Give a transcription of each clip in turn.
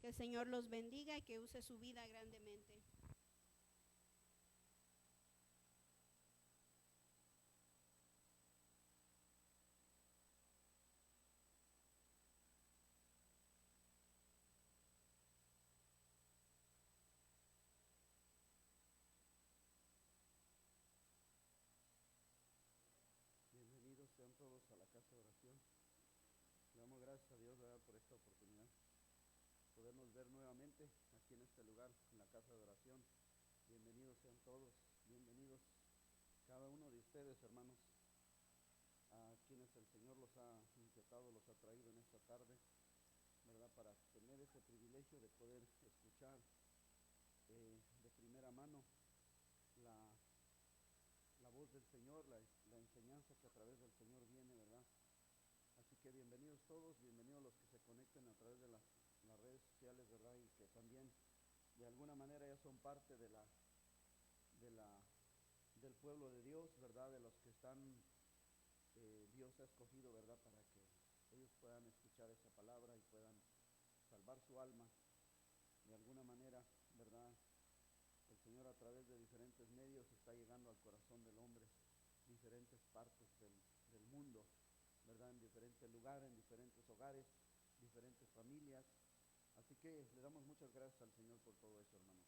Que el Señor los bendiga y que use su vida grandemente. Bienvenidos sean todos a la casa de oración. Le damos gracias a Dios, ¿verdad?, por esta oportunidad. Podernos ver nuevamente aquí en este lugar, en la casa de oración. Bienvenidos sean todos, bienvenidos cada uno de ustedes, hermanos, a quienes el Señor los ha inquietado, los ha traído en esta tarde, ¿verdad?, para tener ese privilegio de poder escuchar de primera mano la voz del Señor, la enseñanza que a través del Señor viene, ¿verdad? Así que bienvenidos todos, bienvenidos los que se conecten a través de las redes sociales, ¿verdad? Y que también de alguna manera ya son parte del pueblo de Dios, ¿verdad? De los que están, Dios ha escogido, ¿verdad? Para que ellos puedan escuchar esa palabra y puedan salvar su alma de alguna manera, ¿verdad? El Señor a través de diferentes medios está llegando al corazón del hombre, diferentes partes del mundo, ¿verdad? En diferentes lugares, en diferentes hogares, diferentes familias. Así que le damos muchas gracias al Señor por todo eso, hermanos.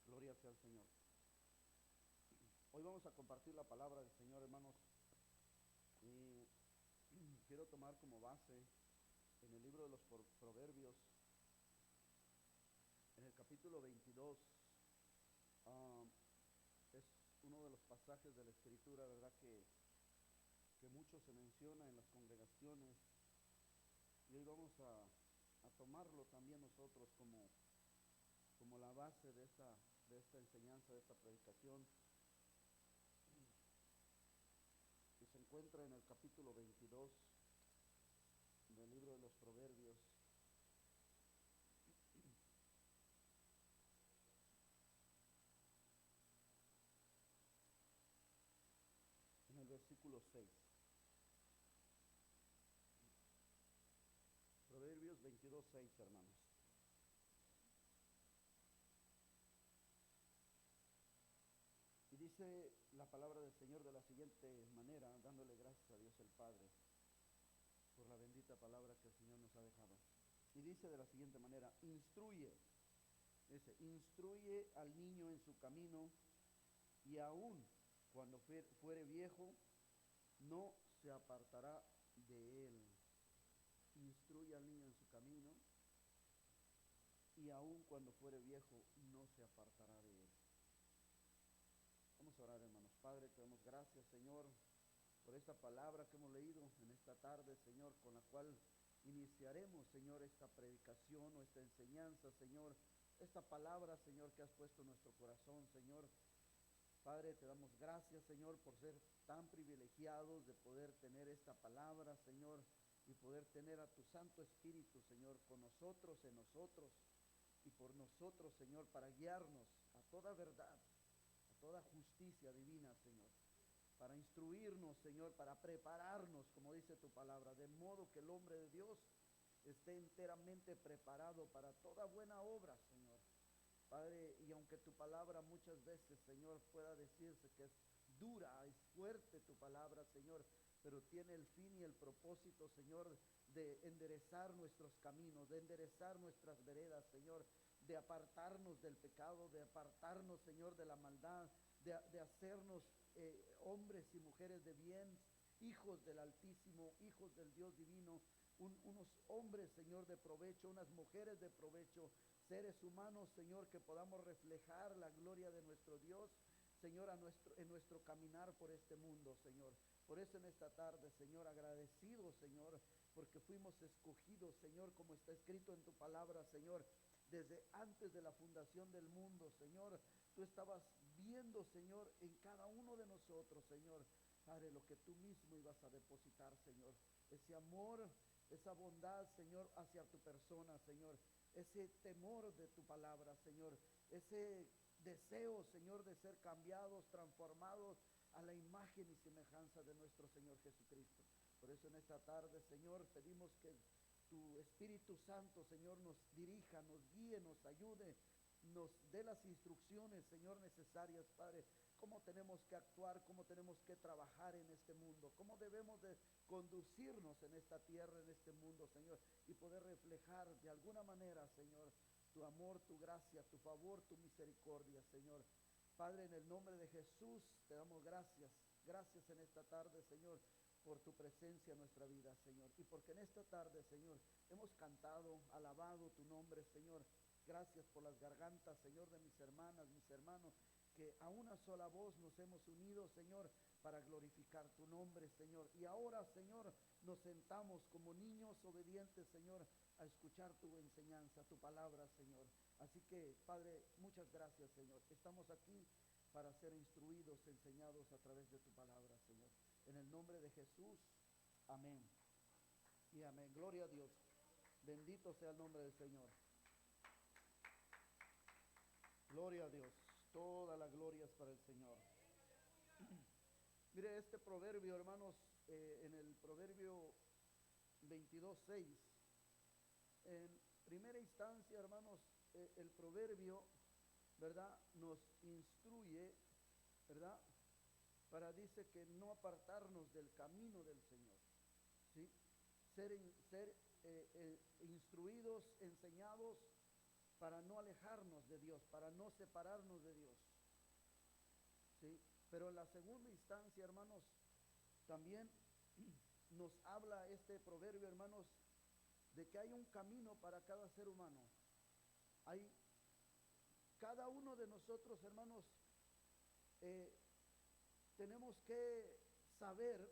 Gloria sea al Señor. Hoy vamos a compartir la palabra del Señor, hermanos. Y quiero tomar como base en el libro de los Proverbios, en el capítulo 22. Es uno de los pasajes de la Escritura, ¿verdad?, que mucho se menciona en las congregaciones. Y hoy vamos a tomarlo también nosotros como la base de esta enseñanza, de esta predicación, que se encuentra en el capítulo 22 del libro de los Proverbios. En el versículo 6. Proverbios 22, 6, hermanos. Y dice la palabra del Señor de la siguiente manera, dándole gracias a Dios el Padre por la bendita palabra que el Señor nos ha dejado. Y dice de la siguiente manera: instruye al niño en su camino, y aun cuando fuere viejo, no se apartará de él. Instruye al niño en su camino, y aun cuando fuere viejo, no se apartará de él. Vamos a orar, hermanos. Padre, te damos gracias, Señor, por esta palabra que hemos leído en esta tarde, Señor, con la cual iniciaremos, Señor, esta predicación o esta enseñanza, Señor, esta palabra, Señor, que has puesto en nuestro corazón, Señor. Padre, te damos gracias, Señor, por ser tan privilegiados de poder tener esta palabra, Señor, y poder tener a tu Santo Espíritu, Señor, con nosotros, en nosotros y por nosotros, Señor, para guiarnos a toda verdad, a toda justicia divina, Señor, para instruirnos, Señor, para prepararnos, como dice tu palabra, de modo que el hombre de Dios esté enteramente preparado para toda buena obra, Señor. Padre, y aunque tu palabra muchas veces, Señor, pueda decirse que es dura, es fuerte tu palabra, Señor, pero tiene el fin y el propósito, Señor, de enderezar nuestros caminos, de enderezar nuestras veredas, Señor, de apartarnos del pecado, de apartarnos, Señor, de la maldad, de hacernos hombres y mujeres de bien, hijos del Altísimo, hijos del Dios divino, unos hombres, Señor, de provecho, unas mujeres de provecho, seres humanos, Señor, que podamos reflejar la gloria de nuestro Dios, Señor, en nuestro caminar por este mundo, Señor. Por eso en esta tarde, Señor, agradecido, Señor, porque fuimos escogidos, Señor, como está escrito en tu palabra, Señor, desde antes de la fundación del mundo, Señor. Tú estabas viendo, Señor, en cada uno de nosotros, Señor, Padre, lo que tú mismo ibas a depositar, Señor. Ese amor, esa bondad, Señor, hacia tu persona, Señor. Ese temor de tu palabra, Señor. Ese deseo, Señor, de ser cambiados, transformados a la imagen y semejanza de nuestro Señor Jesucristo. Por eso en esta tarde, Señor, pedimos que tu Espíritu Santo, Señor, nos dirija, nos guíe, nos ayude, nos dé las instrucciones, Señor, necesarias, Padre, cómo tenemos que actuar, cómo tenemos que trabajar en este mundo, cómo debemos de conducirnos en esta tierra, en este mundo, Señor, y poder reflejar de alguna manera, Señor, tu amor, tu gracia, tu favor, tu misericordia, Señor. Padre, en el nombre de Jesús te damos gracias. Gracias en esta tarde, Señor, por tu presencia en nuestra vida, Señor. Y porque en esta tarde, Señor, hemos cantado, alabado tu nombre, Señor. Gracias por las gargantas, Señor, de mis hermanas, mis hermanos, que a una sola voz nos hemos unido, Señor, para glorificar tu nombre, Señor. Y ahora, Señor, nos sentamos como niños obedientes, Señor, a escuchar tu enseñanza, tu palabra, Señor. Así que, Padre, muchas gracias, Señor. Estamos aquí para ser instruidos, enseñados a través de tu palabra, Señor. En el nombre de Jesús, amén. Y amén. Gloria a Dios. Bendito sea el nombre del Señor. Gloria a Dios. Toda la gloria es para el Señor. Mire este proverbio, hermanos, en el proverbio 22:6. En primera instancia, hermanos, el proverbio, ¿verdad?, nos instruye, ¿verdad?, dice que no apartarnos del camino del Señor, ¿sí? Ser instruidos, enseñados, para no alejarnos de Dios, para no separarnos de Dios, ¿sí? Pero en la segunda instancia, hermanos, también nos habla este proverbio, hermanos, de que hay un camino para cada ser humano. Cada uno de nosotros, hermanos, tenemos que saber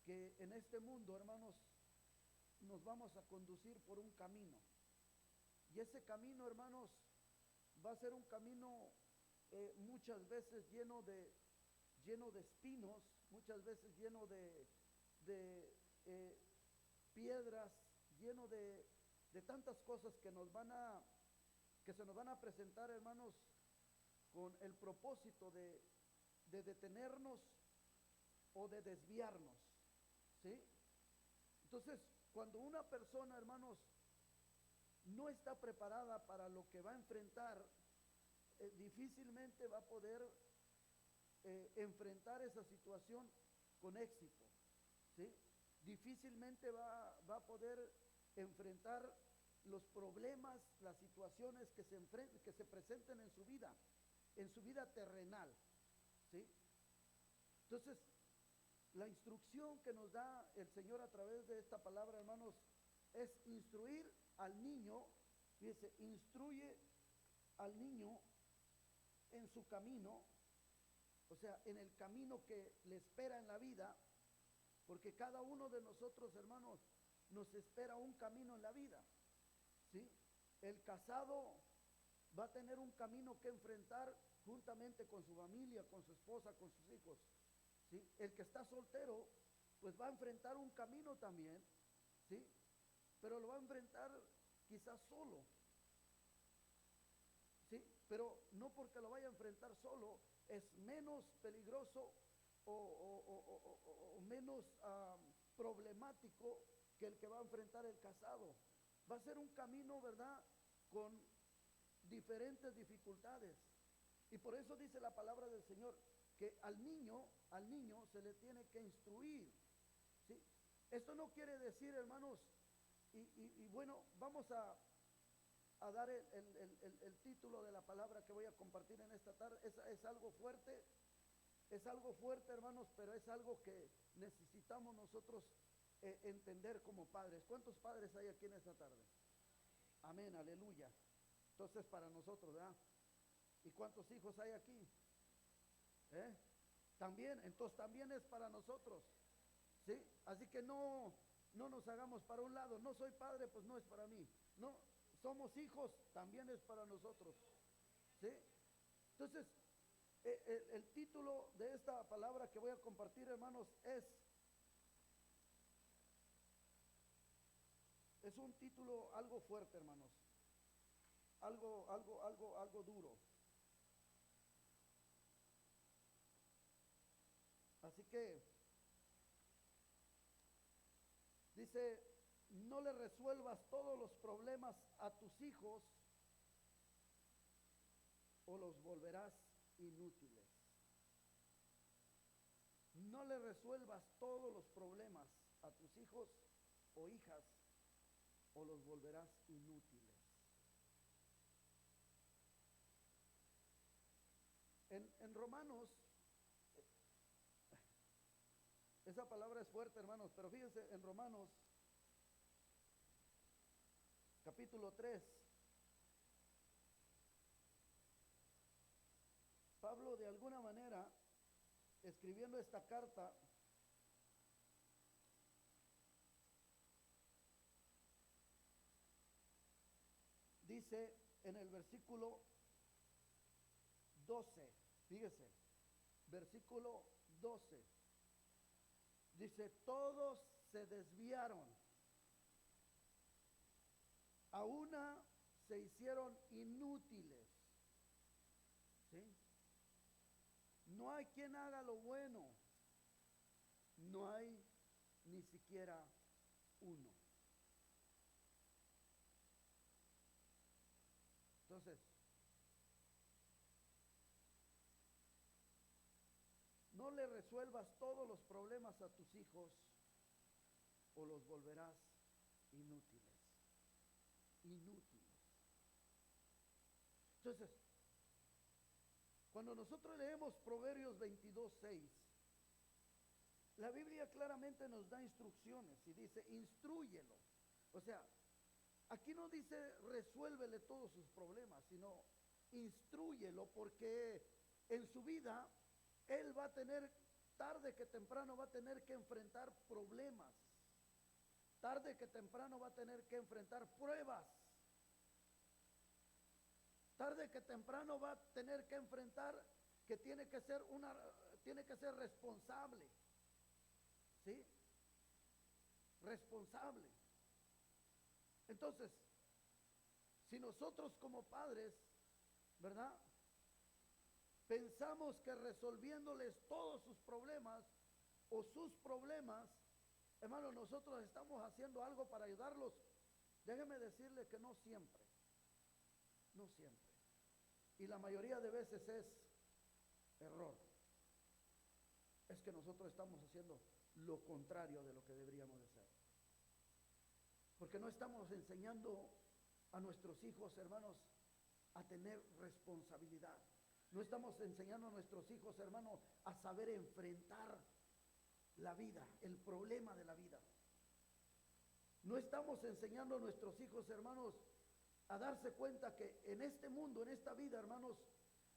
que en este mundo, hermanos, nos vamos a conducir por un camino. Y ese camino, hermanos, va a ser un camino muchas veces lleno de espinos, muchas veces lleno de piedras, lleno de tantas cosas que se nos van a presentar, hermanos, con el propósito de detenernos o de desviarnos, ¿sí? Entonces, cuando una persona, hermanos, no está preparada para lo que va a enfrentar, difícilmente va a poder enfrentar esa situación con éxito, ¿sí? Difícilmente va a poder enfrentar los problemas, las situaciones que se presenten en su vida terrenal, ¿sí? Entonces, la instrucción que nos da el Señor a través de esta palabra, hermanos, es instruir al niño. Fíjese, instruye al niño en su camino, o sea, en el camino que le espera en la vida, porque cada uno de nosotros, hermanos, nos espera un camino en la vida, ¿sí? El casado va a tener un camino que enfrentar juntamente con su familia, con su esposa, con sus hijos, ¿sí? El que está soltero, pues va a enfrentar un camino también, ¿sí? Pero lo va a enfrentar quizás solo, ¿sí? Pero no porque lo vaya a enfrentar solo es menos peligroso o menos problemático que el que va a enfrentar el casado. Va a ser un camino, ¿verdad?, con diferentes dificultades. Y por eso dice la palabra del Señor que al niño se le tiene que instruir, ¿sí? Esto no quiere decir, hermanos, y bueno, vamos a dar el título de la palabra que voy a compartir en esta tarde. Es algo fuerte, hermanos, pero es algo que necesitamos nosotros entender como padres. ¿Cuántos padres hay aquí en esta tarde? Amén, aleluya. Entonces para nosotros, ¿verdad? ¿Y cuántos hijos hay aquí? También, entonces también es para nosotros, ¿sí? Así que no nos hagamos para un lado. No soy padre, pues no es para mí. No, somos hijos, también es para nosotros, ¿sí? Entonces, el título de esta palabra que voy a compartir, hermanos, es un título algo fuerte, hermanos, algo duro. Así que dice no le resuelvas todos los problemas a tus hijos o los volverás inútiles. No le resuelvas todos los problemas a tus hijos o hijas o los volverás inútiles. En Romanos, esa palabra es fuerte, hermanos, pero fíjense, en Romanos capítulo 3, Pablo de alguna manera, escribiendo esta carta, dice en el versículo 12, fíjese, versículo 12, dice, todos se desviaron, a una se hicieron inútiles, ¿sí? No hay quien haga lo bueno, no hay ni siquiera uno. Entonces, no le resuelvas todos los problemas a tus hijos o los volverás inútiles. Inútiles. Entonces, cuando nosotros leemos Proverbios 22:6, la Biblia claramente nos da instrucciones y dice, instrúyelo. O sea, aquí no dice resuélvele todos sus problemas, sino instrúyelo, porque en su vida él va a tener, tarde que temprano va a tener que enfrentar problemas, tarde que temprano va a tener que enfrentar pruebas, tarde que temprano va a tener que enfrentar que tiene que ser responsable, ¿sí? Responsable. Entonces, si nosotros como padres, ¿verdad?, pensamos que resolviéndoles todos sus problemas o sus problemas, hermanos, nosotros estamos haciendo algo para ayudarlos, déjeme decirle que no siempre. No siempre. Y la mayoría de veces es error. Es que nosotros estamos haciendo lo contrario de lo que deberíamos de hacer. Porque no estamos enseñando a nuestros hijos, hermanos, a tener responsabilidad. No estamos enseñando a nuestros hijos, hermanos, a saber enfrentar la vida, el problema de la vida. No estamos enseñando a nuestros hijos, hermanos, a darse cuenta que en este mundo, en esta vida, hermanos,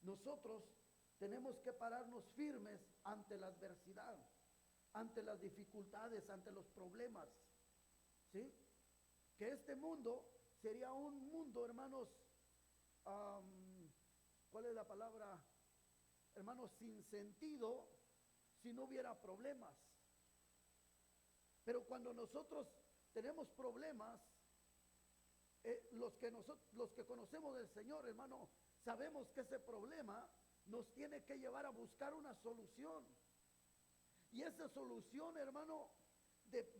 nosotros tenemos que pararnos firmes ante la adversidad, ante las dificultades, ante los problemas, ¿sí? Que este mundo sería un mundo, hermanos, ¿cuál es la palabra? Hermanos, sin sentido, si no hubiera problemas. Pero cuando nosotros tenemos problemas, los que conocemos del Señor, hermano, sabemos que ese problema nos tiene que llevar a buscar una solución. Y esa solución, hermano,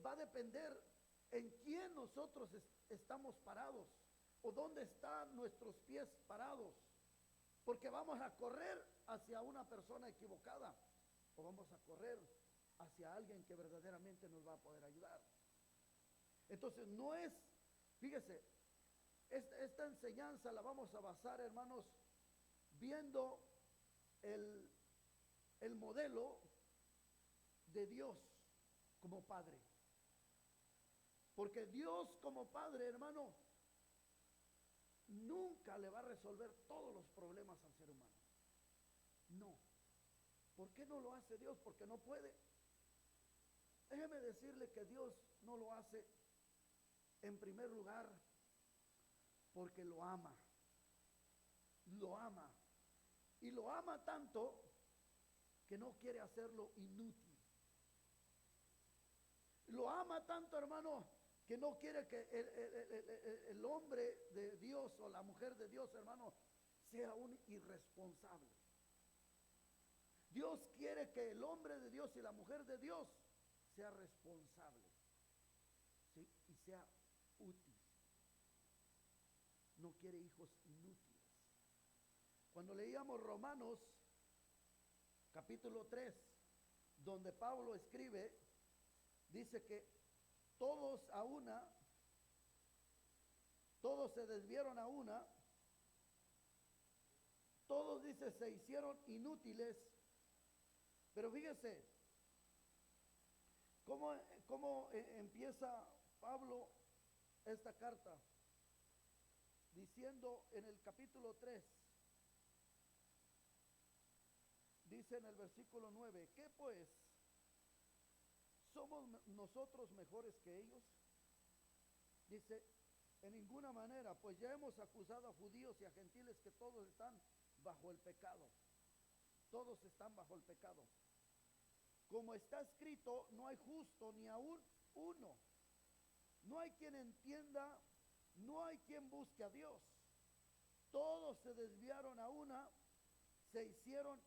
va a depender en quién nosotros estamos parados o dónde están nuestros pies parados. Porque vamos a correr hacia una persona equivocada o vamos a correr hacia alguien que verdaderamente nos va a poder ayudar. Entonces no es, fíjese, esta enseñanza la vamos a basar, hermanos, viendo el modelo de Dios como Padre. Porque Dios como Padre, hermano, nunca le va a resolver todos los problemas al ser humano. No. ¿Por qué no lo hace Dios? Porque no puede. Déjeme decirle que Dios no lo hace en primer lugar porque lo ama. Lo ama. Y lo ama tanto que no quiere hacerlo inútil. Lo ama tanto, hermano, que no quiere que el hombre de Dios o la mujer de Dios, hermano, sea un irresponsable. Dios quiere que el hombre de Dios y la mujer de Dios sea responsable, ¿sí? Y sea no quiere hijos inútiles. Cuando leíamos Romanos capítulo 3, donde Pablo escribe, dice que todos a una, todos se desviaron a una, todos, dice, se hicieron inútiles. Pero fíjese cómo empieza Pablo esta carta, diciendo en el capítulo 3, dice en el versículo 9, ¿qué pues? ¿Somos nosotros mejores que ellos? Dice, en ninguna manera, pues ya hemos acusado a judíos y a gentiles que todos están bajo el pecado. Todos están bajo el pecado. Como está escrito, no hay justo ni aún uno. No hay quien entienda, no hay quien busque a Dios. Todos se desviaron a una, se hicieron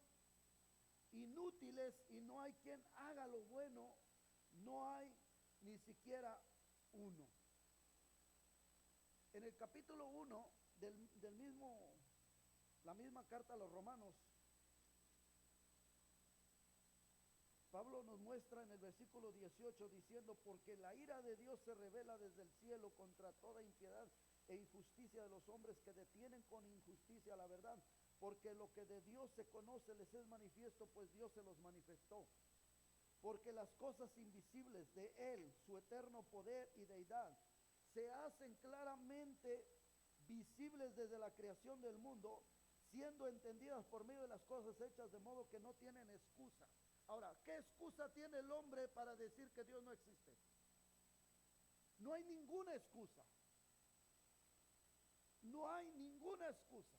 inútiles y no hay quien haga lo bueno, no hay ni siquiera uno. En el capítulo 1 la misma carta a los Romanos, Pablo nos muestra en el versículo 18 diciendo, porque la ira de Dios se revela desde el cielo contra toda impiedad e injusticia de los hombres que detienen con injusticia la verdad, porque lo que de Dios se conoce les es manifiesto, pues Dios se los manifestó. Porque las cosas invisibles de Él, su eterno poder y deidad, se hacen claramente visibles desde la creación del mundo, siendo entendidas por medio de las cosas hechas, de modo que no tienen excusa. Ahora, ¿qué excusa tiene el hombre para decir que Dios no existe? No hay ninguna excusa. No hay ninguna excusa.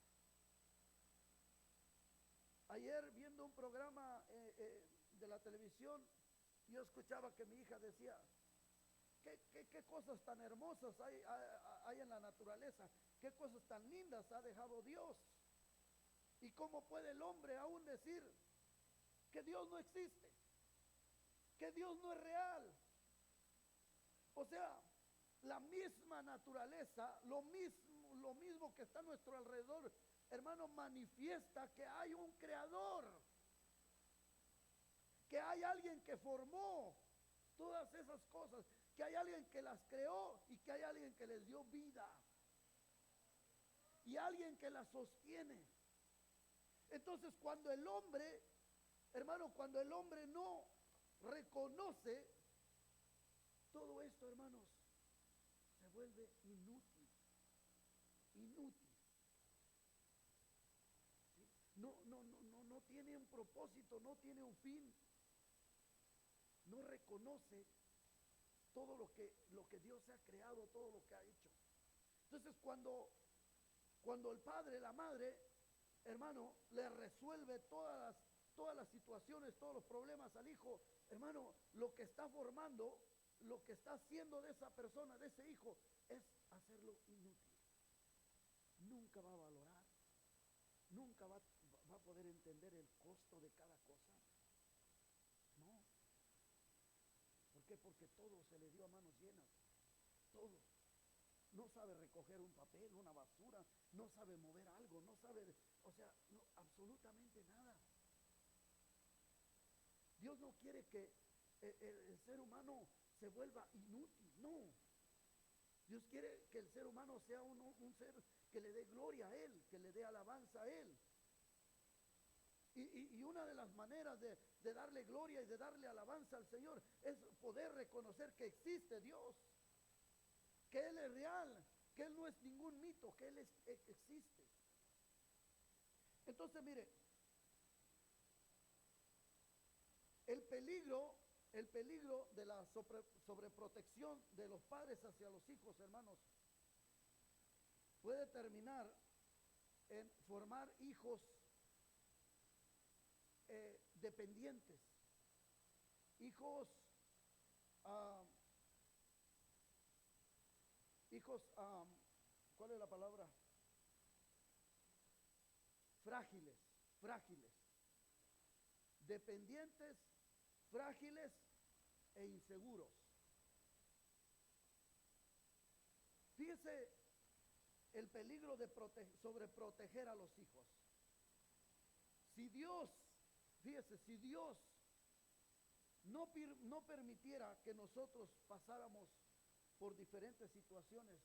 Ayer viendo un programa de la televisión, yo escuchaba que mi hija decía, ¿qué cosas tan hermosas hay en la naturaleza? ¿Qué cosas tan lindas ha dejado Dios? ¿Y cómo puede el hombre aún decir que Dios no existe? Que Dios no es real. O sea, la misma naturaleza, lo mismo que está a nuestro alrededor, hermano, manifiesta que hay un creador, que hay alguien que formó todas esas cosas, que hay alguien que las creó y que hay alguien que les dio vida y alguien que las sostiene. Entonces, cuando el hombre, hermano, cuando el hombre no reconoce todo esto, hermanos, se vuelve inútil. Inútil. ¿Sí? No tiene un propósito, no tiene un fin. No reconoce todo lo que Dios ha creado, todo lo que ha hecho. Entonces, cuando el padre, la madre, hermano, le resuelve todas las situaciones, todos los problemas al hijo, hermano, lo que está formando, lo que está haciendo de esa persona, de ese hijo, es hacerlo inútil. Nunca va a valorar, nunca va a poder entender el costo de cada cosa. No. ¿Por qué? Porque todo se le dio a manos llenas. Todo. No sabe recoger un papel, una basura, no sabe mover algo, no sabe, o sea, no, absolutamente nada. Dios no quiere que el ser humano se vuelva inútil, no. Dios quiere que el ser humano sea un ser que le dé gloria a Él, que le dé alabanza a Él. Y una de las maneras de darle gloria y de darle alabanza al Señor es poder reconocer que existe Dios, que Él es real, que Él no es ningún mito, que Él existe. Entonces, mire, el peligro de la sobreprotección de los padres hacia los hijos, hermanos, puede terminar en formar hijos dependientes, hijos ¿cuál es la palabra? Frágiles, dependientes, frágiles e inseguros. Fíjese el peligro de sobreproteger a los hijos. Si Dios, fíjese, si Dios no permitiera que nosotros pasáramos por diferentes situaciones,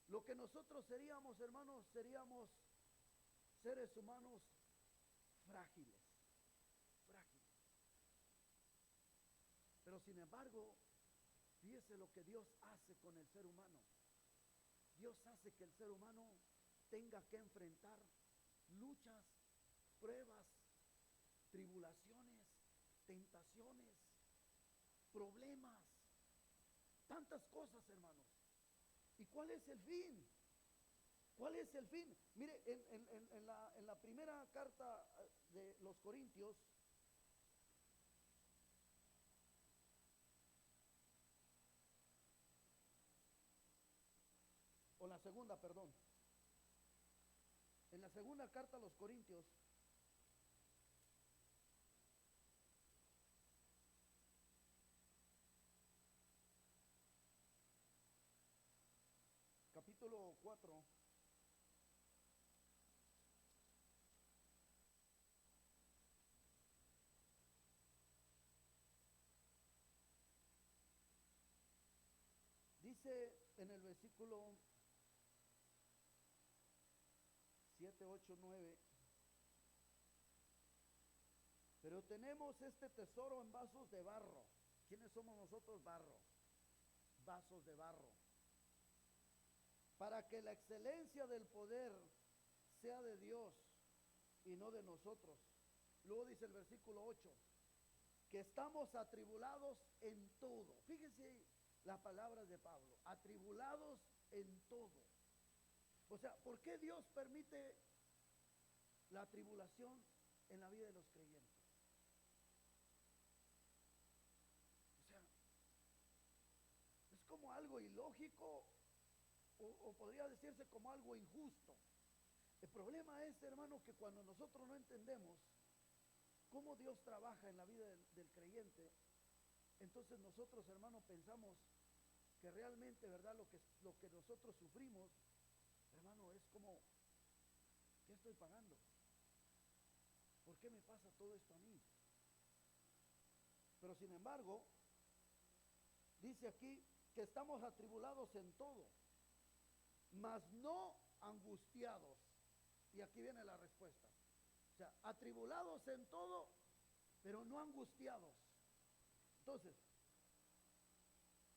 lo que nosotros seríamos, hermanos, seríamos seres humanos frágiles, frágiles. Pero sin embargo, fíjese lo que Dios hace con el ser humano. Dios hace que el ser humano tenga que enfrentar luchas, pruebas, tribulaciones, tentaciones, problemas, tantas cosas, hermanos. ¿Y cuál es el fin? ¿Cuál es el fin? Mire, en la primera carta de los Corintios, o la segunda, perdón, en la segunda carta a los Corintios, capítulo 4, dice en el versículo 7, 8, 9, pero tenemos este tesoro en vasos de barro. ¿Quiénes somos nosotros? Barro, vasos de barro, para que la excelencia del poder sea de Dios y no de nosotros. Luego dice el versículo 8, que estamos atribulados en todo. Fíjense las palabras de Pablo, atribulados en todo. O sea, ¿por qué Dios permite la tribulación en la vida de los creyentes? O sea, es como algo ilógico, o podría decirse como algo injusto. El problema es, hermano, que cuando nosotros no entendemos cómo Dios trabaja en la vida del creyente, entonces nosotros, hermano, pensamos que realmente, ¿verdad? Lo que nosotros sufrimos, hermano, es como, ¿qué estoy pagando? ¿Por qué me pasa todo esto a mí? Pero sin embargo, dice aquí que estamos atribulados en todo, mas no angustiados. Y aquí viene la respuesta. O sea, atribulados en todo, pero no angustiados. Entonces,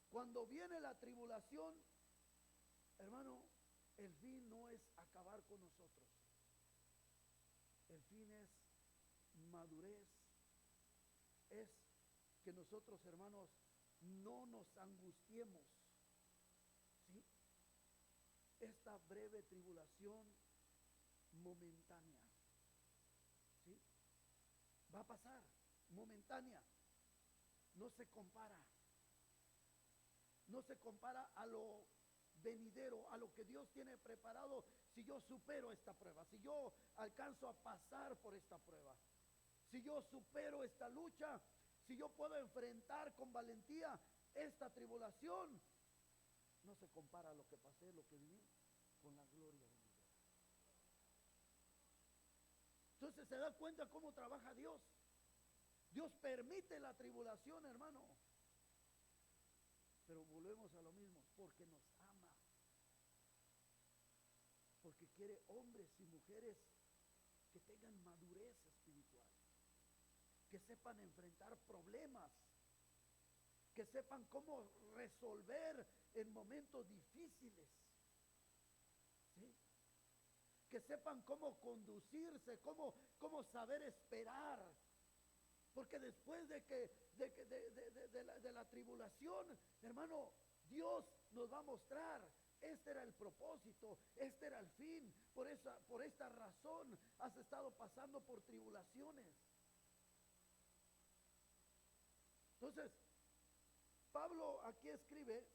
cuando viene la tribulación, hermano, el fin no es acabar con nosotros. El fin es madurez. Es que nosotros, hermanos, no nos angustiemos. ¿Sí? Esta breve tribulación momentánea, ¿sí? Va a pasar, momentánea. No se compara a lo venidero, a lo que Dios tiene preparado. Si yo supero esta prueba, si yo alcanzo a pasar por esta prueba, si yo supero esta lucha, si yo puedo enfrentar con valentía esta tribulación, no se compara a lo que pasé, lo que viví, con la gloria de Dios. Entonces se da cuenta cómo trabaja Dios. Dios permite la tribulación, hermano, pero volvemos a lo mismo, porque nos ama, porque quiere hombres y mujeres que tengan madurez espiritual, que sepan enfrentar problemas, que sepan cómo resolver en momentos difíciles, ¿sí? Que sepan cómo conducirse, cómo saber esperar. Porque después de la tribulación, hermano, Dios nos va a mostrar, este era el propósito, este era el fin, por esta razón has estado pasando por tribulaciones. Entonces, Pablo aquí escribe,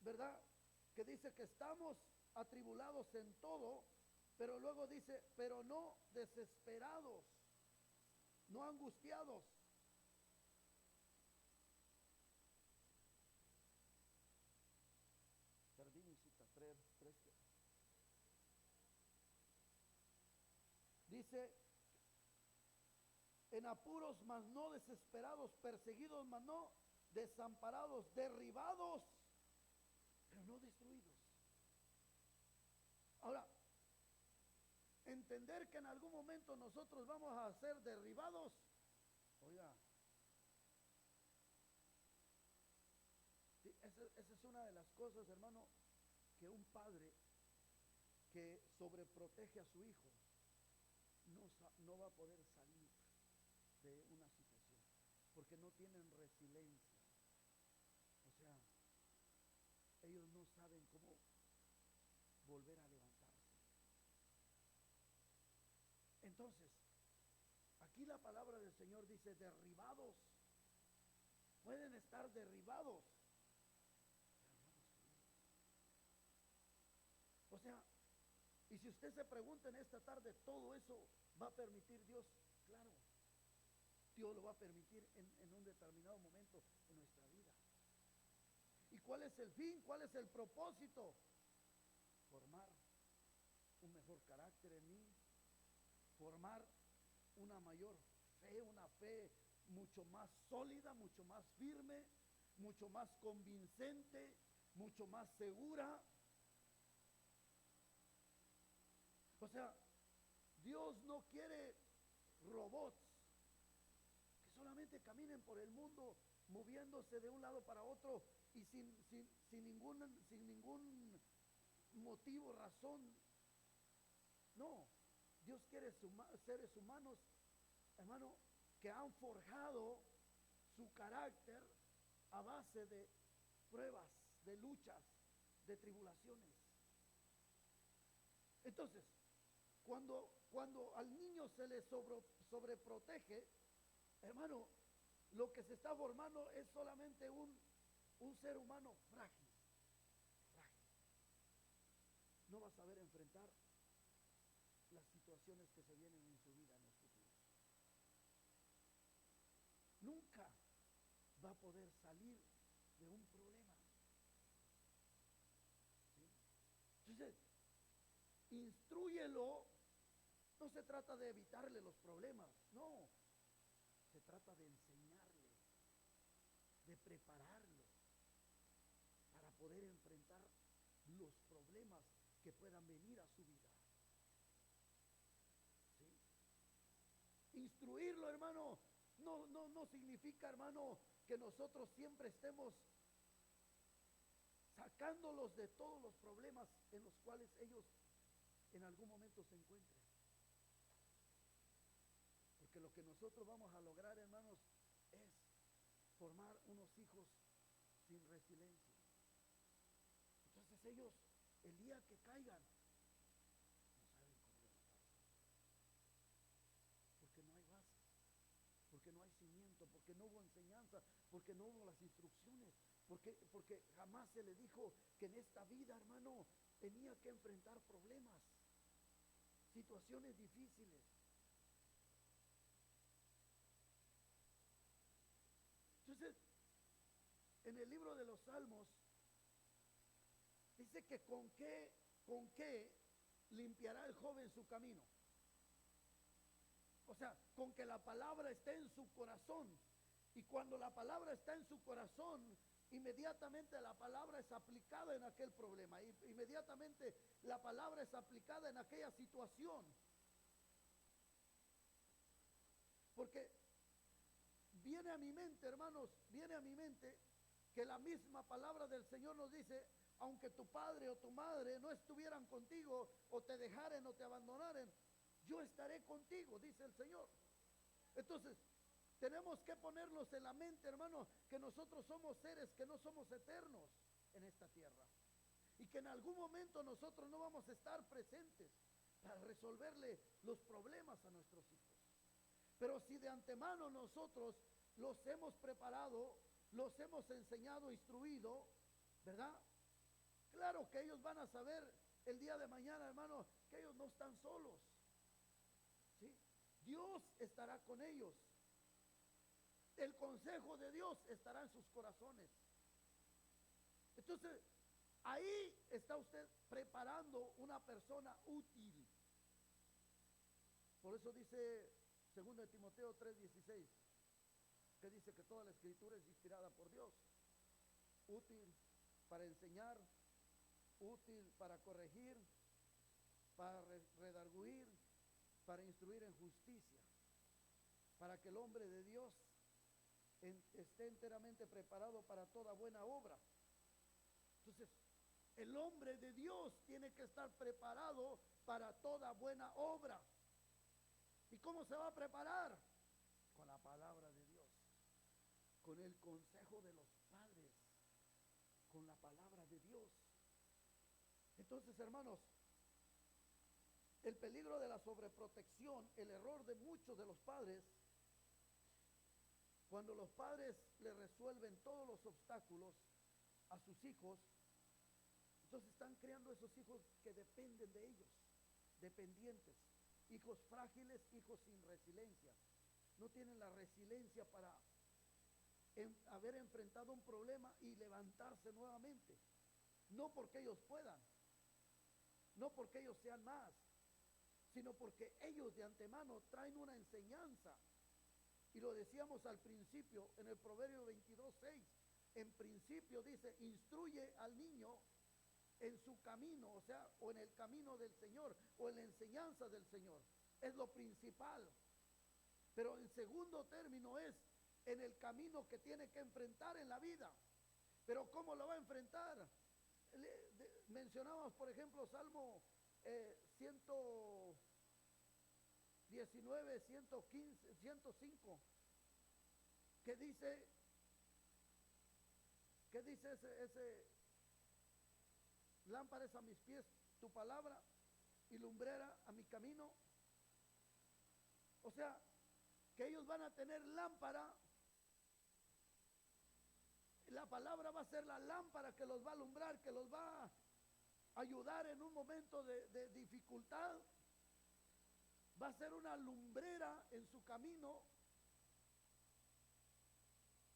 ¿verdad? Que dice que estamos atribulados en todo, pero luego dice, pero no desesperados, no angustiados. Perdí mi cita, 3:14. dice, en apuros, mas no desesperados, perseguidos, mas no desamparados, derribados, pero no destruidos. Ahora, entender que en algún momento nosotros vamos a ser derribados, oiga, sí, esa es una de las cosas, hermano, que un padre que sobreprotege a su hijo no va a poder salir de una situación, porque no tienen resiliencia. O sea, ellos no saben cómo volver a levantarse. Entonces, aquí la palabra del Señor dice derribados. Pueden estar derribados, pero no destruidos. O sea, y si usted se pregunta en esta tarde, ¿todo eso va a permitir Dios? Claro, Dios lo va a permitir en un determinado momento en nuestra vida. ¿Y cuál es el fin? ¿Cuál es el propósito? Formar un mejor carácter en mí, formar una mayor fe, una fe mucho más sólida, mucho más firme, mucho más convincente, mucho más segura. O sea, Dios no quiere robots que solamente caminen por el mundo moviéndose de un lado para otro y sin ningún motivo, razón. No, Dios quiere seres humanos, hermano, que han forjado su carácter a base de pruebas, de luchas, de tribulaciones. Entonces, cuando al niño se le sobreprotege, hermano, lo que se está formando es solamente un ser humano frágil. No va a saber enfrentar las situaciones que se vienen en su vida en el futuro. Nunca va a poder salir de un problema. ¿Sí? Entonces, instrúyelo. No se trata de evitarle los problemas, no. Se trata de enseñarle, de prepararlo para poder enfrentar los problemas que puedan venir a su vida. ¿Sí? Instruirlo, hermano, no significa, hermano, que nosotros siempre estemos sacándolos de todos los problemas en los cuales ellos en algún momento se encuentren. Porque lo que nosotros vamos a lograr, hermanos, es formar unos hijos sin resiliencia. Entonces ellos, el día que caigan, no saben cómo levantarse. Porque no hay bases, porque no hay cimiento, porque no hubo enseñanza, porque no hubo las instrucciones, porque jamás se le dijo que en esta vida, hermano, tenía que enfrentar problemas, situaciones difíciles. Entonces, en el libro de los Salmos, dice que con qué limpiará el joven su camino. O sea, con que la palabra esté en su corazón. Y cuando la palabra está en su corazón, inmediatamente la palabra es aplicada en aquel problema. Inmediatamente la palabra es aplicada en aquella situación. Porque viene a mi mente, hermanos, viene a mi mente que la misma palabra del Señor nos dice, aunque tu padre o tu madre no estuvieran contigo, o te dejaren o te abandonaren, yo estaré contigo, dice el Señor. Entonces, tenemos que ponernos en la mente, hermano, que nosotros somos seres que no somos eternos en esta tierra. Y que en algún momento nosotros no vamos a estar presentes para resolverle los problemas a nuestros hijos. Pero si de antemano nosotros los hemos preparado, los hemos enseñado, instruido, ¿verdad? Claro que ellos van a saber el día de mañana, hermano, que ellos no están solos. ¿Sí? Dios estará con ellos. El consejo de Dios estará en sus corazones. Entonces, ahí está usted preparando una persona útil. Por eso dice 2 de Timoteo 3:16, que dice que toda la escritura es inspirada por Dios, útil para enseñar, útil para corregir, para redarguir, para instruir en justicia, para que el hombre de Dios esté enteramente preparado para toda buena obra. Entonces, el hombre de Dios tiene que estar preparado para toda buena obra. ¿Y cómo se va a preparar? Con la palabra de Dios, con el consejo de los padres, con la palabra de Dios. Entonces, hermanos, el peligro de la sobreprotección, el error de muchos de los padres, cuando los padres le resuelven todos los obstáculos a sus hijos, entonces están creando esos hijos que dependen de ellos, dependientes, hijos frágiles, hijos sin resiliencia. No tienen la resiliencia para haber enfrentado un problema y levantarse nuevamente. No porque ellos puedan, no porque ellos sean más, sino porque ellos de antemano traen una enseñanza. Y lo decíamos al principio en el Proverbio 22:6. En principio dice, instruye al niño en su camino, o sea, o en el camino del Señor, o en la enseñanza del Señor. Es lo principal. Pero el segundo término es en el camino que tiene que enfrentar en la vida. Pero ¿cómo lo va a enfrentar? Mencionamos, por ejemplo, Salmo 119, 115, 105, que dice ese lámpara es a mis pies tu palabra y lumbrera a mi camino. O sea, que ellos van a tener lámpara. La palabra va a ser la lámpara que los va a alumbrar, que los va a ayudar en un momento de dificultad. Va a ser una lumbrera en su camino.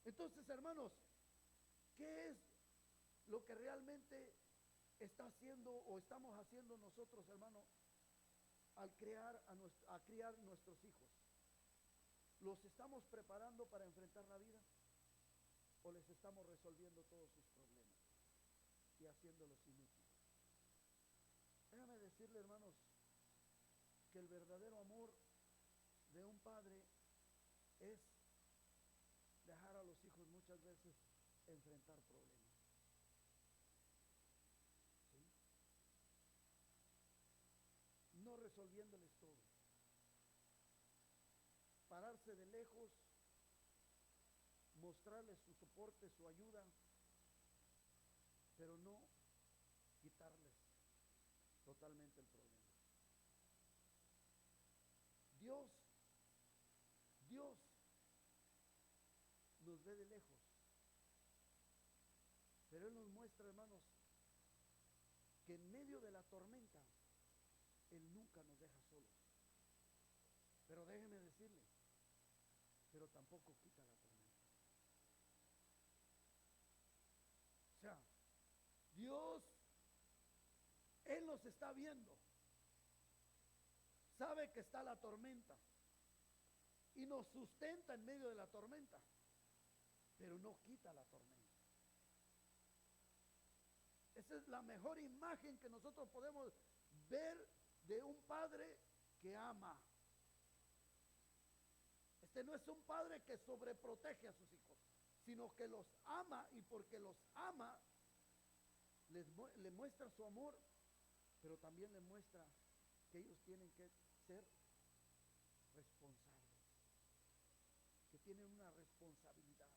Entonces, hermanos, ¿qué es lo que realmente está haciendo o estamos haciendo nosotros, hermanos, al criar nuestros hijos? ¿Los estamos preparando para enfrentar la vida o les estamos resolviendo todos sus problemas y haciéndolos inútiles? Déjame decirle, hermanos, que el verdadero amor de un padre es dejar a los hijos muchas veces enfrentar problemas. ¿Sí? No resolviéndoles todo. Pararse de lejos, mostrarles su soporte, su ayuda, pero no quitarles totalmente el problema. Dios nos ve de lejos, pero Él nos muestra, hermanos, que en medio de la tormenta Él nunca nos deja solos. Pero déjeme decirle, pero tampoco quita la tormenta. O sea, Dios, Él nos está viendo, sabe que está la tormenta y nos sustenta en medio de la tormenta, pero no quita la tormenta. Esa es la mejor imagen que nosotros podemos ver de un padre que ama. Este no es un padre que sobreprotege a sus hijos, sino que los ama, y porque los ama, le muestra su amor, pero también le muestra que ellos tienen que ser responsables, que tienen una responsabilidad.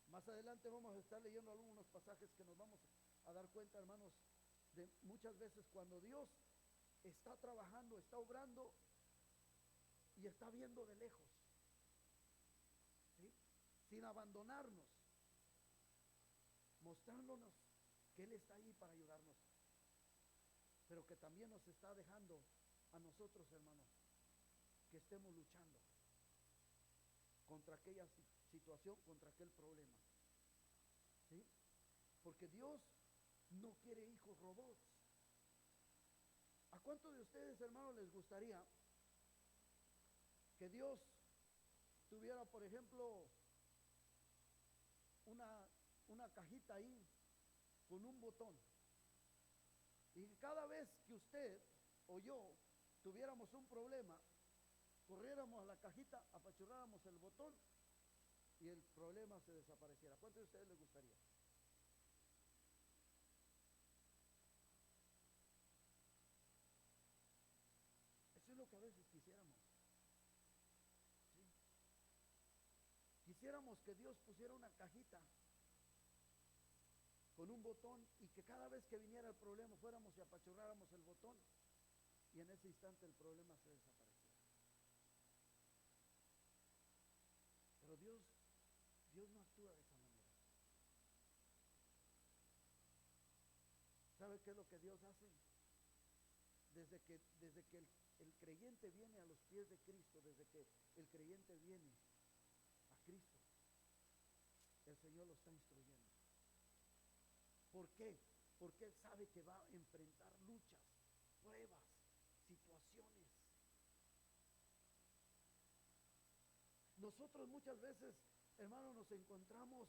Más adelante vamos a estar leyendo algunos pasajes que nos vamos a dar cuenta, hermanos, de muchas veces cuando Dios está trabajando, está obrando y está viendo de lejos, ¿sí? Sin abandonarnos, mostrándonos que Él está ahí para ayudarnos, pero que también nos está dejando a nosotros, hermanos, que estemos luchando contra aquella situación, contra aquel problema, ¿sí? Porque Dios no quiere hijos robots. ¿A cuántos de ustedes, hermanos, les gustaría que Dios tuviera, por ejemplo, una cajita ahí con un botón, y que cada vez que usted o yo tuviéramos un problema, corriéramos a la cajita, apachurráramos el botón y el problema se desapareciera? ¿Cuántos de ustedes les gustaría? Eso es lo que a veces quisiéramos, ¿sí? Quisiéramos que Dios pusiera una cajita con un botón y que cada vez que viniera el problema fuéramos y apachurráramos el botón y en ese instante el problema se desapareciera. Pero Dios no actúa de esa manera. ¿Sabe qué es lo que Dios hace? Desde que el creyente viene a los pies de Cristo, desde que el creyente viene a Cristo, el Señor lo está instruyendo. ¿Por qué? Porque Él sabe que va a enfrentar luchas, pruebas, situaciones. Nosotros muchas veces, hermano, nos encontramos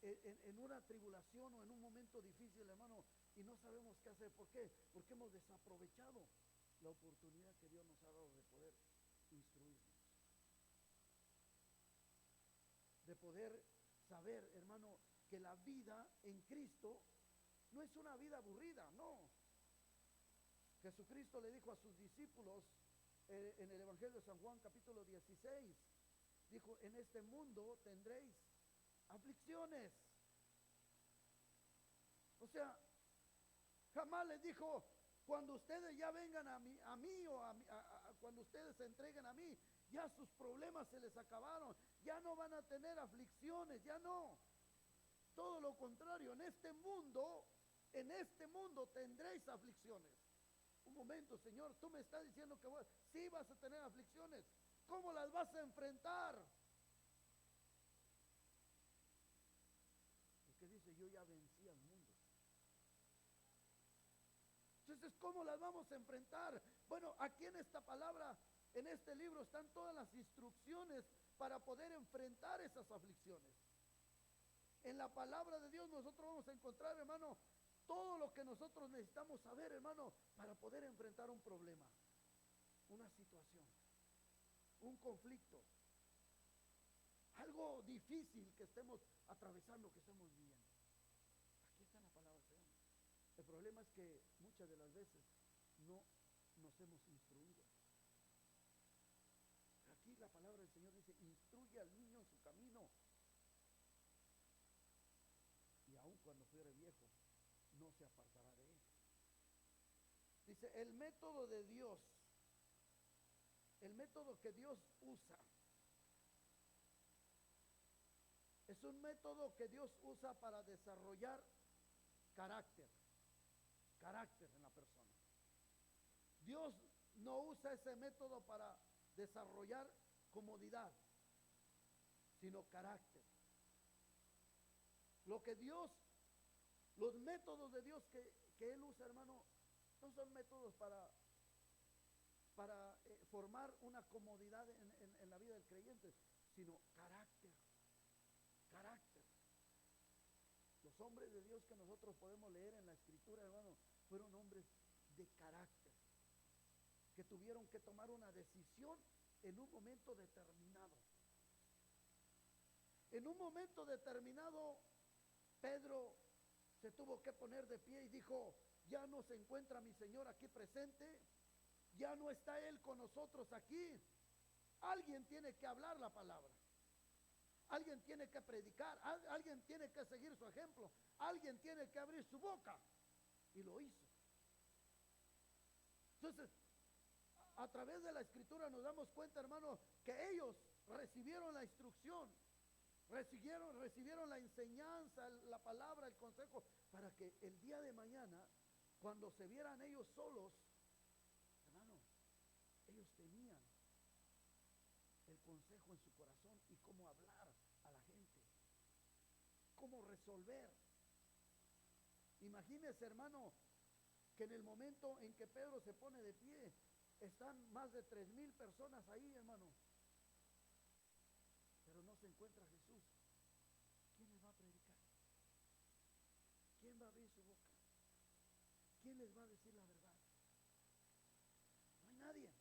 en una tribulación o en un momento difícil, hermano, y no sabemos qué hacer. ¿Por qué? Porque hemos desaprovechado la oportunidad que Dios nos ha dado de poder instruirnos, de poder saber, hermano, que la vida en Cristo no es una vida aburrida, no. Jesucristo le dijo a sus discípulos en el Evangelio de San Juan capítulo 16, dijo: en este mundo tendréis aflicciones. O sea, jamás les dijo: cuando ustedes ya vengan a mí o cuando ustedes se entreguen a mí, ya sus problemas se les acabaron, ya no van a tener aflicciones, ya no. Todo lo contrario, en este mundo tendréis aflicciones. Un momento, Señor, tú me estás diciendo que sí vas a tener aflicciones. ¿Cómo las vas a enfrentar? Porque dice: yo ya vencí al mundo. Entonces, ¿cómo las vamos a enfrentar? Bueno, aquí en esta palabra, en este libro, están todas las instrucciones para poder enfrentar esas aflicciones. En la palabra de Dios nosotros vamos a encontrar, hermano, todo lo que nosotros necesitamos saber, hermano, para poder enfrentar un problema, una situación, un conflicto, algo difícil que estemos atravesando, que estemos viviendo. Aquí está la palabra del Señor. El problema es que muchas de las veces no nos hemos instruido. Aquí la palabra del Señor dice: instruye al niño en su camino, y aun cuando fuere viejo, no se apartará de él. Dice: el método de Dios, el método que Dios usa, es un método que Dios usa para desarrollar carácter en la persona. Dios no usa ese método para desarrollar comodidad, sino carácter. Los métodos de Dios que Él usa, hermano, no son métodos para formar una comodidad en la vida del creyente, sino carácter. Los hombres de Dios que nosotros podemos leer en la Escritura, hermano, fueron hombres de carácter, que tuvieron que tomar una decisión en un momento determinado. En un momento determinado, Pedro se tuvo que poner de pie y dijo: ya no se encuentra mi Señor aquí presente, ya no está Él con nosotros aquí. Alguien tiene que hablar la palabra, alguien tiene que predicar, alguien tiene que seguir su ejemplo, alguien tiene que abrir su boca. Y lo hizo. Entonces, a través de la Escritura nos damos cuenta, hermano, que ellos recibieron la instrucción, recibieron la enseñanza, la palabra, el consejo, para que el día de mañana, cuando se vieran ellos solos, hermano, ellos tenían el consejo en su corazón y cómo hablar a la gente, cómo resolver. Imagínese, hermano, que en el momento en que Pedro se pone de pie, están más de 3,000 personas ahí, hermano. Pero no se encuentra Jesús. ¿Quién les va a predicar? ¿Quién va a abrir su boca? ¿Quién les va a decir la verdad? No hay nadie.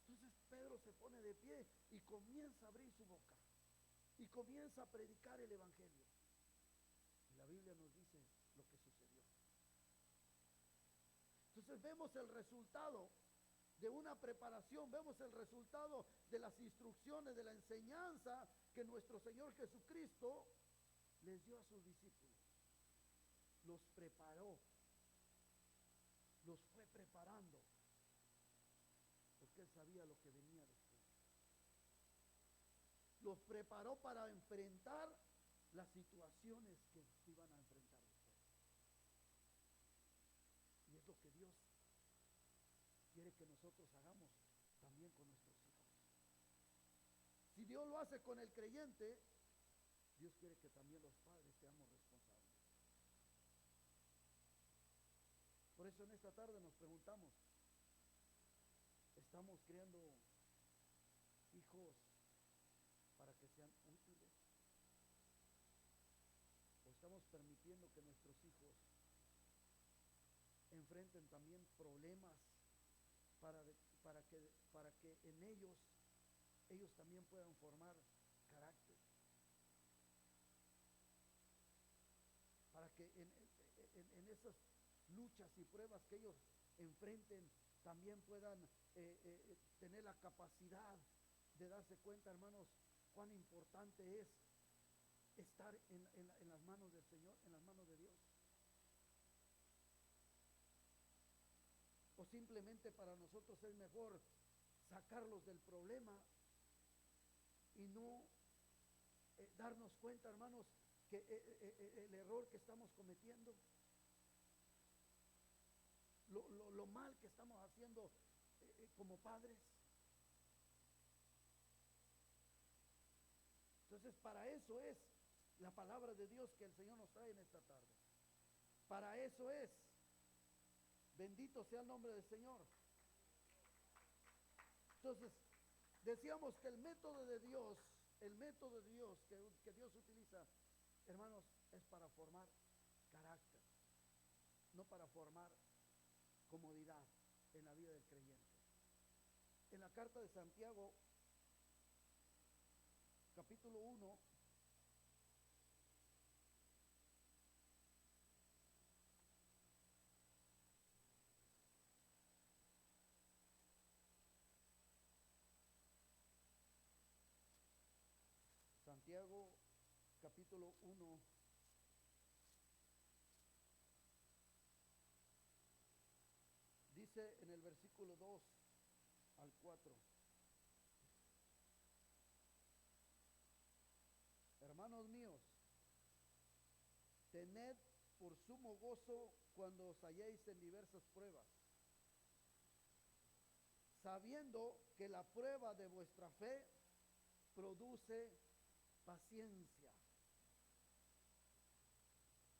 Entonces Pedro se pone de pie y comienza a abrir su boca y comienza a predicar el evangelio. Y la Biblia nos dice lo que sucedió. Entonces vemos el resultado de una preparación, vemos el resultado de las instrucciones, de la enseñanza que nuestro Señor Jesucristo les dio a sus discípulos. Los preparó, los fue preparando, porque Él sabía lo que venía después. Los preparó para enfrentar las situaciones que iban a enfrentar después. Y es lo que Dios quiere que nosotros hagamos también con nuestros hijos. Si Dios lo hace con el creyente, Dios quiere que también los padres seamos responsables. Por eso en esta tarde nos preguntamos, ¿estamos criando hijos para que sean útiles? ¿O estamos permitiendo que nuestros hijos enfrenten también problemas para que en ellos también puedan formar carácter? Para que en esas luchas y pruebas que ellos enfrenten también puedan tener la capacidad de darse cuenta, hermanos, cuán importante es estar en las manos del Señor, en las manos de Dios. O simplemente para nosotros es mejor sacarlos del problema y no darnos cuenta, hermanos, que el error que estamos cometiendo, lo mal que estamos haciendo como padres. Entonces, para eso es la palabra de Dios que el Señor nos trae en esta tarde. Para eso es. Bendito sea el nombre del Señor. Entonces, decíamos que el método de Dios que Dios utiliza, hermanos, es para formar carácter, no para formar comodidad en la vida del creyente. En la carta de Santiago, capítulo 1, Santiago capítulo 1, dice en el versículo 2 al 4: hermanos míos, tened por sumo gozo cuando os halléis en diversas pruebas, sabiendo que la prueba de vuestra fe produce paciencia.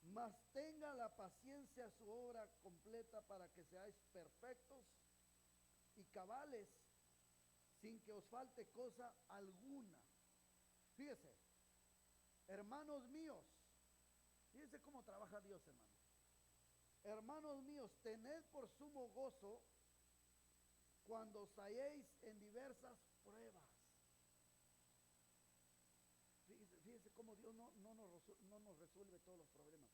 Mas tenga la paciencia su obra completa para que seáis perfectos y cabales, sin que os falte cosa alguna. Fíjese, hermanos míos, fíjese cómo trabaja Dios, hermano. Hermanos míos, tened por sumo gozo cuando os halléis en diversas pruebas. Fíjese cómo Dios no nos resuelve todos los problemas.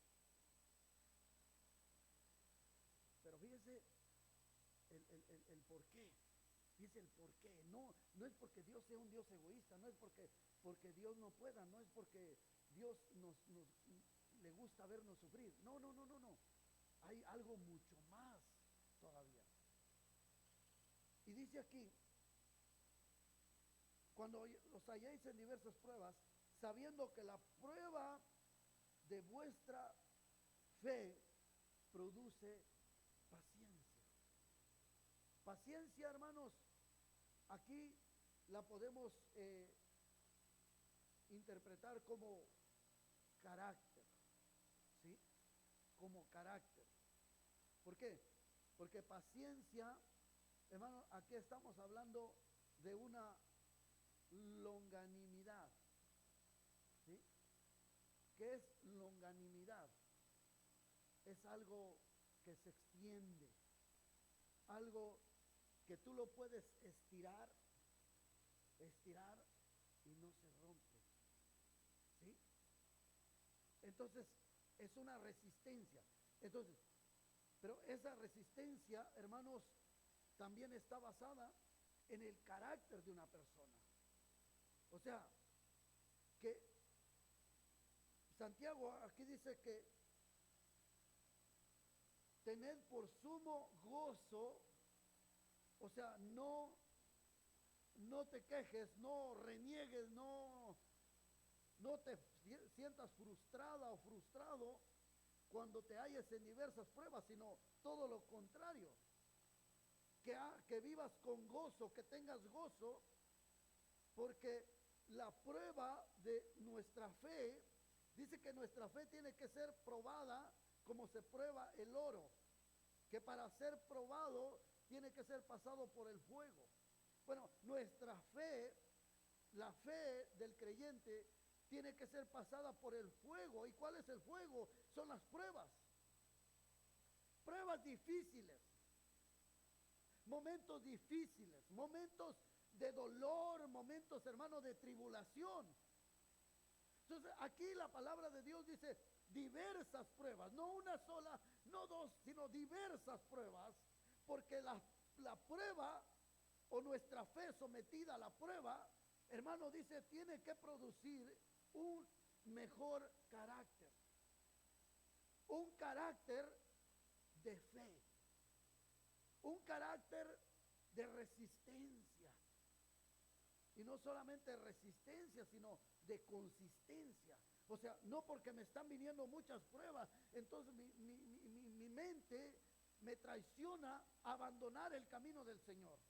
Pero fíjese el por qué. Fíjese el por qué. No es porque Dios sea un Dios egoísta, no es porque Dios no pueda, no es porque Dios le gusta vernos sufrir. No. Hay algo mucho más todavía. Y dice aquí, cuando os halléis en diversas pruebas, sabiendo que la prueba de vuestra fe produce paciencia. Paciencia, hermanos, aquí la podemos interpretar como carácter, ¿sí? como carácter. ¿Por qué? Porque paciencia, hermano, aquí estamos hablando de una longanimidad. ¿Sí? ¿Qué es longanimidad? Es algo que se extiende, algo que tú lo puedes estirar y no se rompe. ¿Sí? Entonces, es una resistencia. Entonces, pero esa resistencia, hermanos, también está basada en el carácter de una persona. O sea, que Santiago aquí dice que tened por sumo gozo, o sea, no te quejes, no reniegues, no te sientas frustrada o frustrado cuando te halles en diversas pruebas, sino todo lo contrario. Que vivas con gozo, que tengas gozo, porque la prueba de nuestra fe, dice que nuestra fe tiene que ser probada como se prueba el oro, que para ser probado tiene que ser pasado por el fuego. Bueno, nuestra fe, la fe del creyente, tiene que ser pasada por el fuego. ¿Y cuál es el fuego? Son las pruebas. Pruebas difíciles, momentos difíciles, momentos de dolor, momentos, hermanos, de tribulación. Entonces, aquí la palabra de Dios dice diversas pruebas, no una sola, no dos, sino diversas pruebas, porque la prueba o nuestra fe sometida a la prueba, hermano, dice, tiene que producir un mejor carácter, un carácter de fe, un carácter de resistencia. Y no solamente resistencia, sino de consistencia. O sea, no porque me están viniendo muchas pruebas, entonces mi mente me traiciona a abandonar el camino del Señor.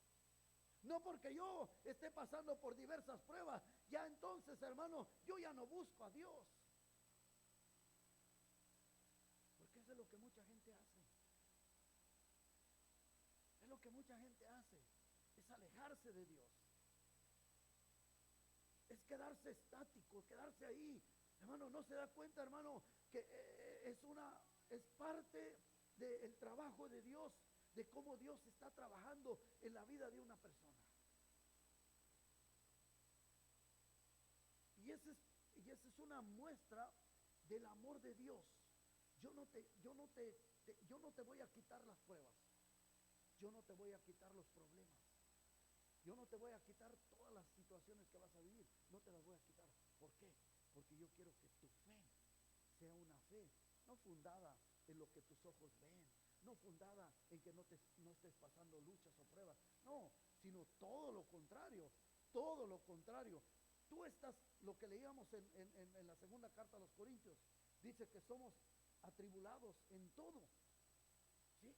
No porque yo esté pasando por diversas pruebas, ya entonces, hermano, yo ya no busco a Dios. Porque eso es lo que mucha gente hace. Es lo que mucha gente hace, es alejarse de Dios. Es quedarse estático, quedarse ahí. Hermano, no se da cuenta, hermano, que es parte del trabajo de Dios, de cómo Dios está trabajando en la vida de una persona. Y esa es una muestra del amor de Dios. Yo no te voy a quitar las pruebas. Yo no te voy a quitar los problemas. Yo no te voy a quitar todas las situaciones que vas a vivir. No te las voy a quitar. ¿Por qué? Porque yo quiero que tu fe sea una fe no fundada en lo que tus ojos ven, no fundada en que no estés pasando luchas o pruebas. No, sino todo lo contrario. Todo lo contrario. Tú estás, lo que leíamos en la segunda carta a los Corintios, dice que somos atribulados en todo. ¿Sí?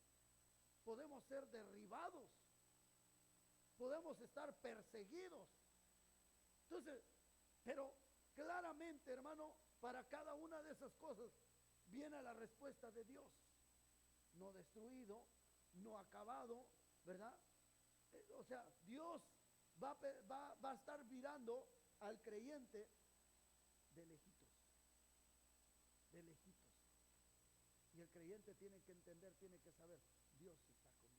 Podemos ser derribados, podemos estar perseguidos. Entonces, pero claramente, hermano, para cada una de esas cosas viene la respuesta de Dios. No destruido, no acabado, ¿verdad? O sea, Dios va a estar mirando al creyente de lejitos, de lejitos. Y el creyente tiene que entender, tiene que saber, Dios está conmigo.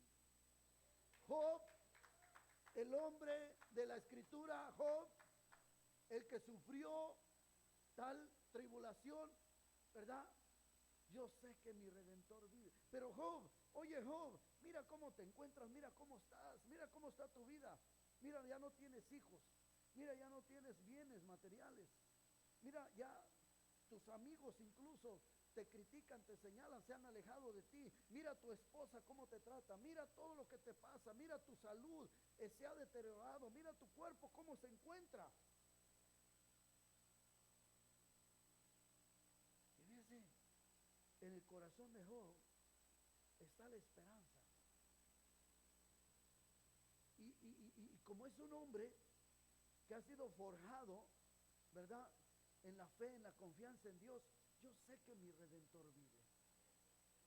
Job, el hombre de la escritura, Job, el que sufrió tal tribulación, ¿verdad? Yo sé que mi Redentor vive. Pero Job, oye Job, mira cómo te encuentras, mira cómo estás, mira cómo está tu vida. Mira, ya no tienes hijos, mira, ya no tienes bienes materiales. Mira, ya tus amigos incluso te critican, te señalan, se han alejado de ti. Mira tu esposa cómo te trata, mira todo lo que te pasa, mira tu salud, se ha deteriorado, mira tu cuerpo cómo se encuentra. Y fíjese, en el corazón de Job está la esperanza. Y como es un hombre que ha sido forjado, ¿verdad?, en la fe, en la confianza en Dios, yo sé que mi Redentor vive.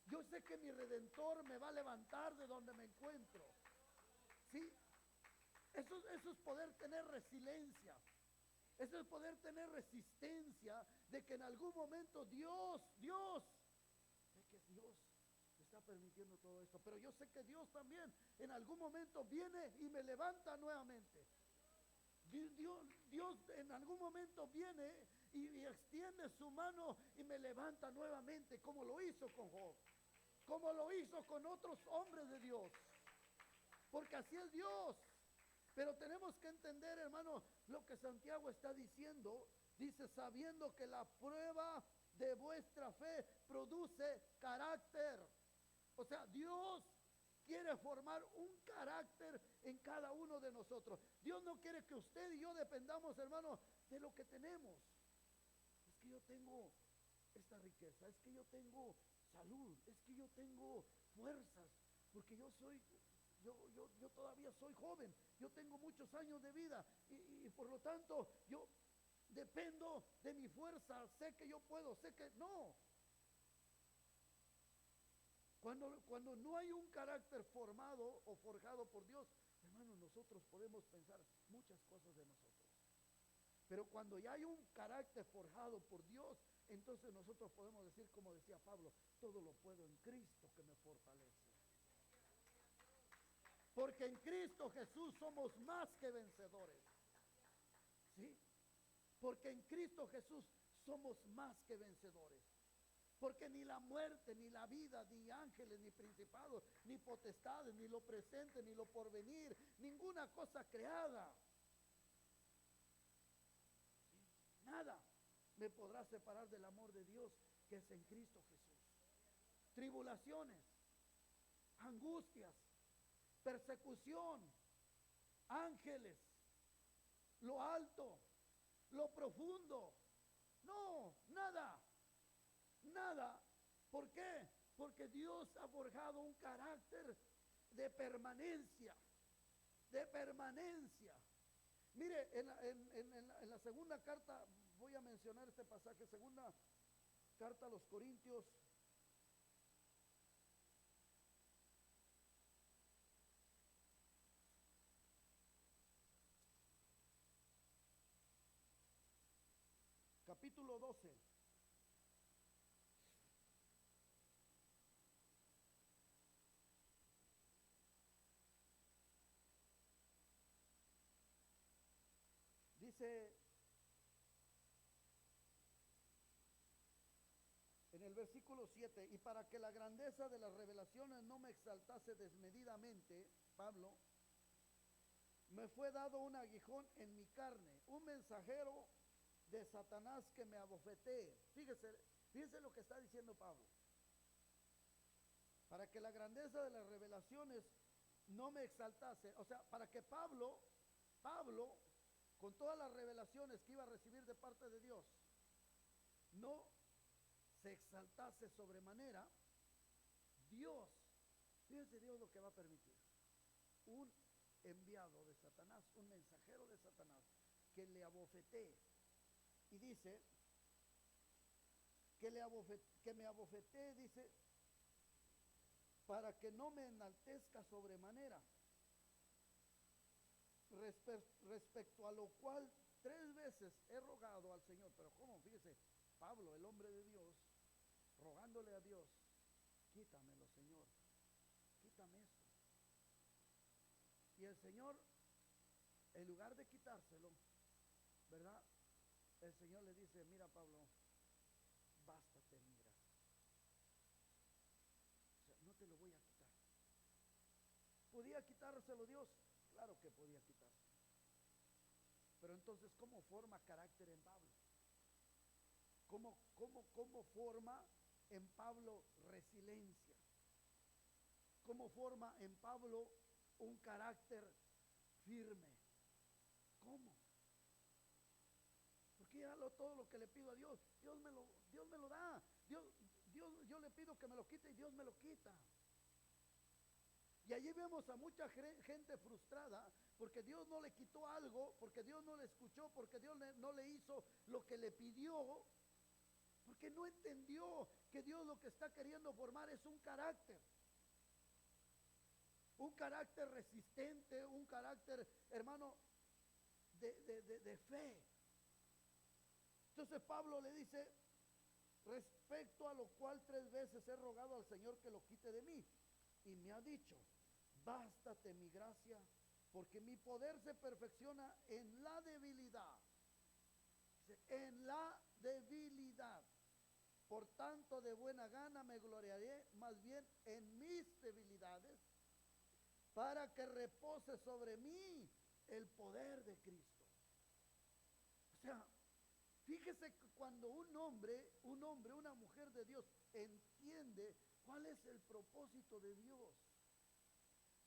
Yo sé que mi Redentor me va a levantar de donde me encuentro. ¿Sí? Eso es poder tener resiliencia. Eso es poder tener resistencia de que en algún momento Dios está permitiendo todo esto. Pero yo sé que Dios también en algún momento viene y me levanta nuevamente. Dios en algún momento viene y extiende su mano y me levanta nuevamente, como lo hizo con Job, como lo hizo con otros hombres de Dios, porque así es Dios. Pero tenemos que entender, hermano, lo que Santiago está diciendo. Dice, sabiendo que la prueba de vuestra fe produce carácter. O sea, Dios quiere formar un carácter en cada uno de nosotros. Dios no quiere que usted y yo dependamos, hermano, de lo que tenemos. Es que yo tengo esta riqueza, es que yo tengo salud, es que yo tengo fuerzas, porque yo todavía soy joven, yo tengo muchos años de vida y por lo tanto yo dependo de mi fuerza, sé que yo puedo, sé que no. Cuando no hay un carácter formado o forjado por Dios, hermano, nosotros podemos pensar muchas cosas de nosotros. Pero cuando ya hay un carácter forjado por Dios, entonces nosotros podemos decir, como decía Pablo, todo lo puedo en Cristo que me fortalece. Porque en Cristo Jesús somos más que vencedores. ¿Sí? Porque en Cristo Jesús somos más que vencedores. Porque ni la muerte, ni la vida, ni ángeles, ni principados, ni potestades, ni lo presente, ni lo porvenir, ninguna cosa creada, nada me podrá separar del amor de Dios que es en Cristo Jesús. Tribulaciones, angustias, persecución, ángeles, lo alto, lo profundo, no, nada. Nada. ¿Por qué? Porque Dios ha forjado un carácter de permanencia. De permanencia. Mire, en la segunda carta, voy a mencionar este pasaje, segunda carta a los Corintios. Capítulo 12. Dice en el versículo 7, y para que la grandeza de las revelaciones no me exaltase desmedidamente, Pablo, me fue dado un aguijón en mi carne, un mensajero de Satanás que me abofetee. Fíjese lo que está diciendo Pablo. Para que la grandeza de las revelaciones no me exaltase, o sea, para que Pablo, con todas las revelaciones que iba a recibir de parte de Dios, no se exaltase sobremanera, Dios, fíjense Dios lo que va a permitir, un enviado de Satanás, un mensajero de Satanás, que le abofetee, y dice, que me abofetee, dice, para que no me enaltezca sobremanera, respecto a lo cual 3 veces he rogado al Señor. Pero ¿cómo? Fíjese, Pablo, el hombre de Dios, rogándole a Dios, quítamelo, Señor, quítame esto. Y el Señor, en lugar de quitárselo, ¿verdad? El Señor le dice, mira Pablo, bástate mi gracia. O sea, no te lo voy a quitar. ¿Podía quitárselo Dios? Claro que podía quitárselo. Pero entonces, ¿cómo forma carácter en Pablo? ¿Cómo forma en Pablo resiliencia? ¿Cómo forma en Pablo un carácter firme? ¿Cómo? Porque ya todo lo que le pido a Dios, Dios me lo da. Yo le pido que me lo quite y Dios me lo quita. Y allí vemos a mucha gente frustrada porque Dios no le quitó algo, porque Dios no le escuchó, porque Dios no le hizo lo que le pidió, porque no entendió que que Dios lo que está queriendo formar es un carácter resistente, un carácter, hermano, de fe. Entonces Pablo le dice, respecto a lo cual 3 veces he rogado al Señor que lo quite de mí, y me ha dicho, bástate mi gracia, porque mi poder se perfecciona en la debilidad. Dice, en la debilidad. Por tanto, de buena gana me gloriaré más bien en mis debilidades, para que repose sobre mí el poder de Cristo. O sea, fíjese que cuando un hombre, una mujer de Dios entiende cuál es el propósito de Dios.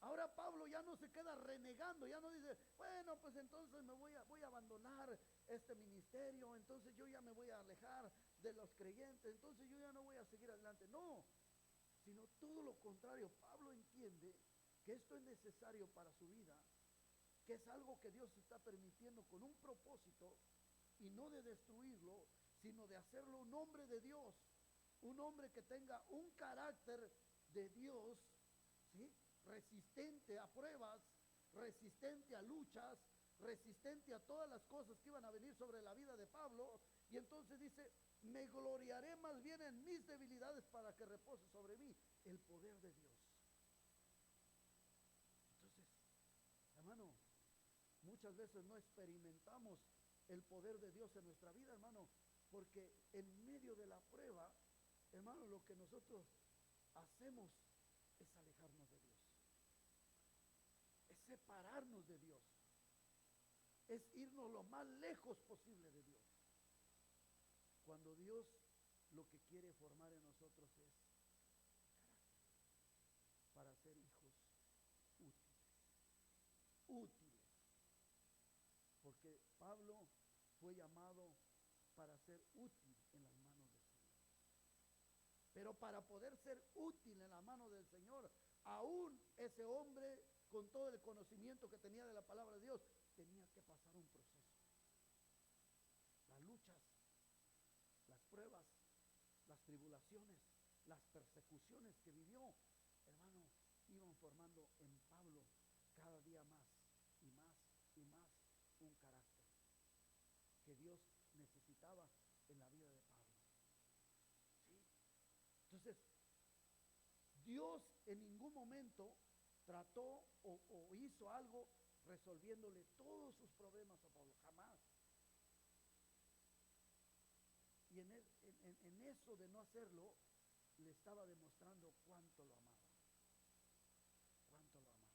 Ahora Pablo ya no se queda renegando, ya no dice, bueno, pues entonces voy a abandonar este ministerio, entonces yo ya me voy a alejar de los creyentes, entonces yo ya no voy a seguir adelante. No, sino todo lo contrario. Pablo entiende que esto es necesario para su vida, que es algo que Dios está permitiendo con un propósito, y no de destruirlo, sino de hacerlo un hombre de Dios, un hombre que tenga un carácter de Dios, ¿sí? Resistente a pruebas, resistente a luchas, resistente a todas las cosas que iban a venir sobre la vida de Pablo. Y entonces dice, me gloriaré más bien en mis debilidades, para que repose sobre mí el poder de Dios. Entonces, hermano, muchas veces no experimentamos el poder de Dios en nuestra vida, hermano, porque en medio de la prueba, hermano, lo que nosotros hacemos es alejarnos de Dios, es separarnos de Dios, es irnos lo más lejos posible de Dios, cuando Dios lo que quiere formar en nosotros es carácter, para ser hijos útiles, porque Pablo fue llamado para ser útil en las manos del Señor. Pero para poder ser útil en la mano del Señor, aún ese hombre, con todo el conocimiento que tenía de la palabra de Dios, tenía que pasar un proceso. Las luchas, las pruebas, las tribulaciones, las persecuciones que vivió, hermano, iban formando en Pablo cada día más y más y más un carácter que Dios necesitaba en la vida de Pablo. ¿Sí? Entonces, Dios en ningún momento trató o hizo algo resolviéndole todos sus problemas a Pablo, jamás. Y en eso de no hacerlo, le estaba demostrando cuánto lo amaba. Cuánto lo amaba.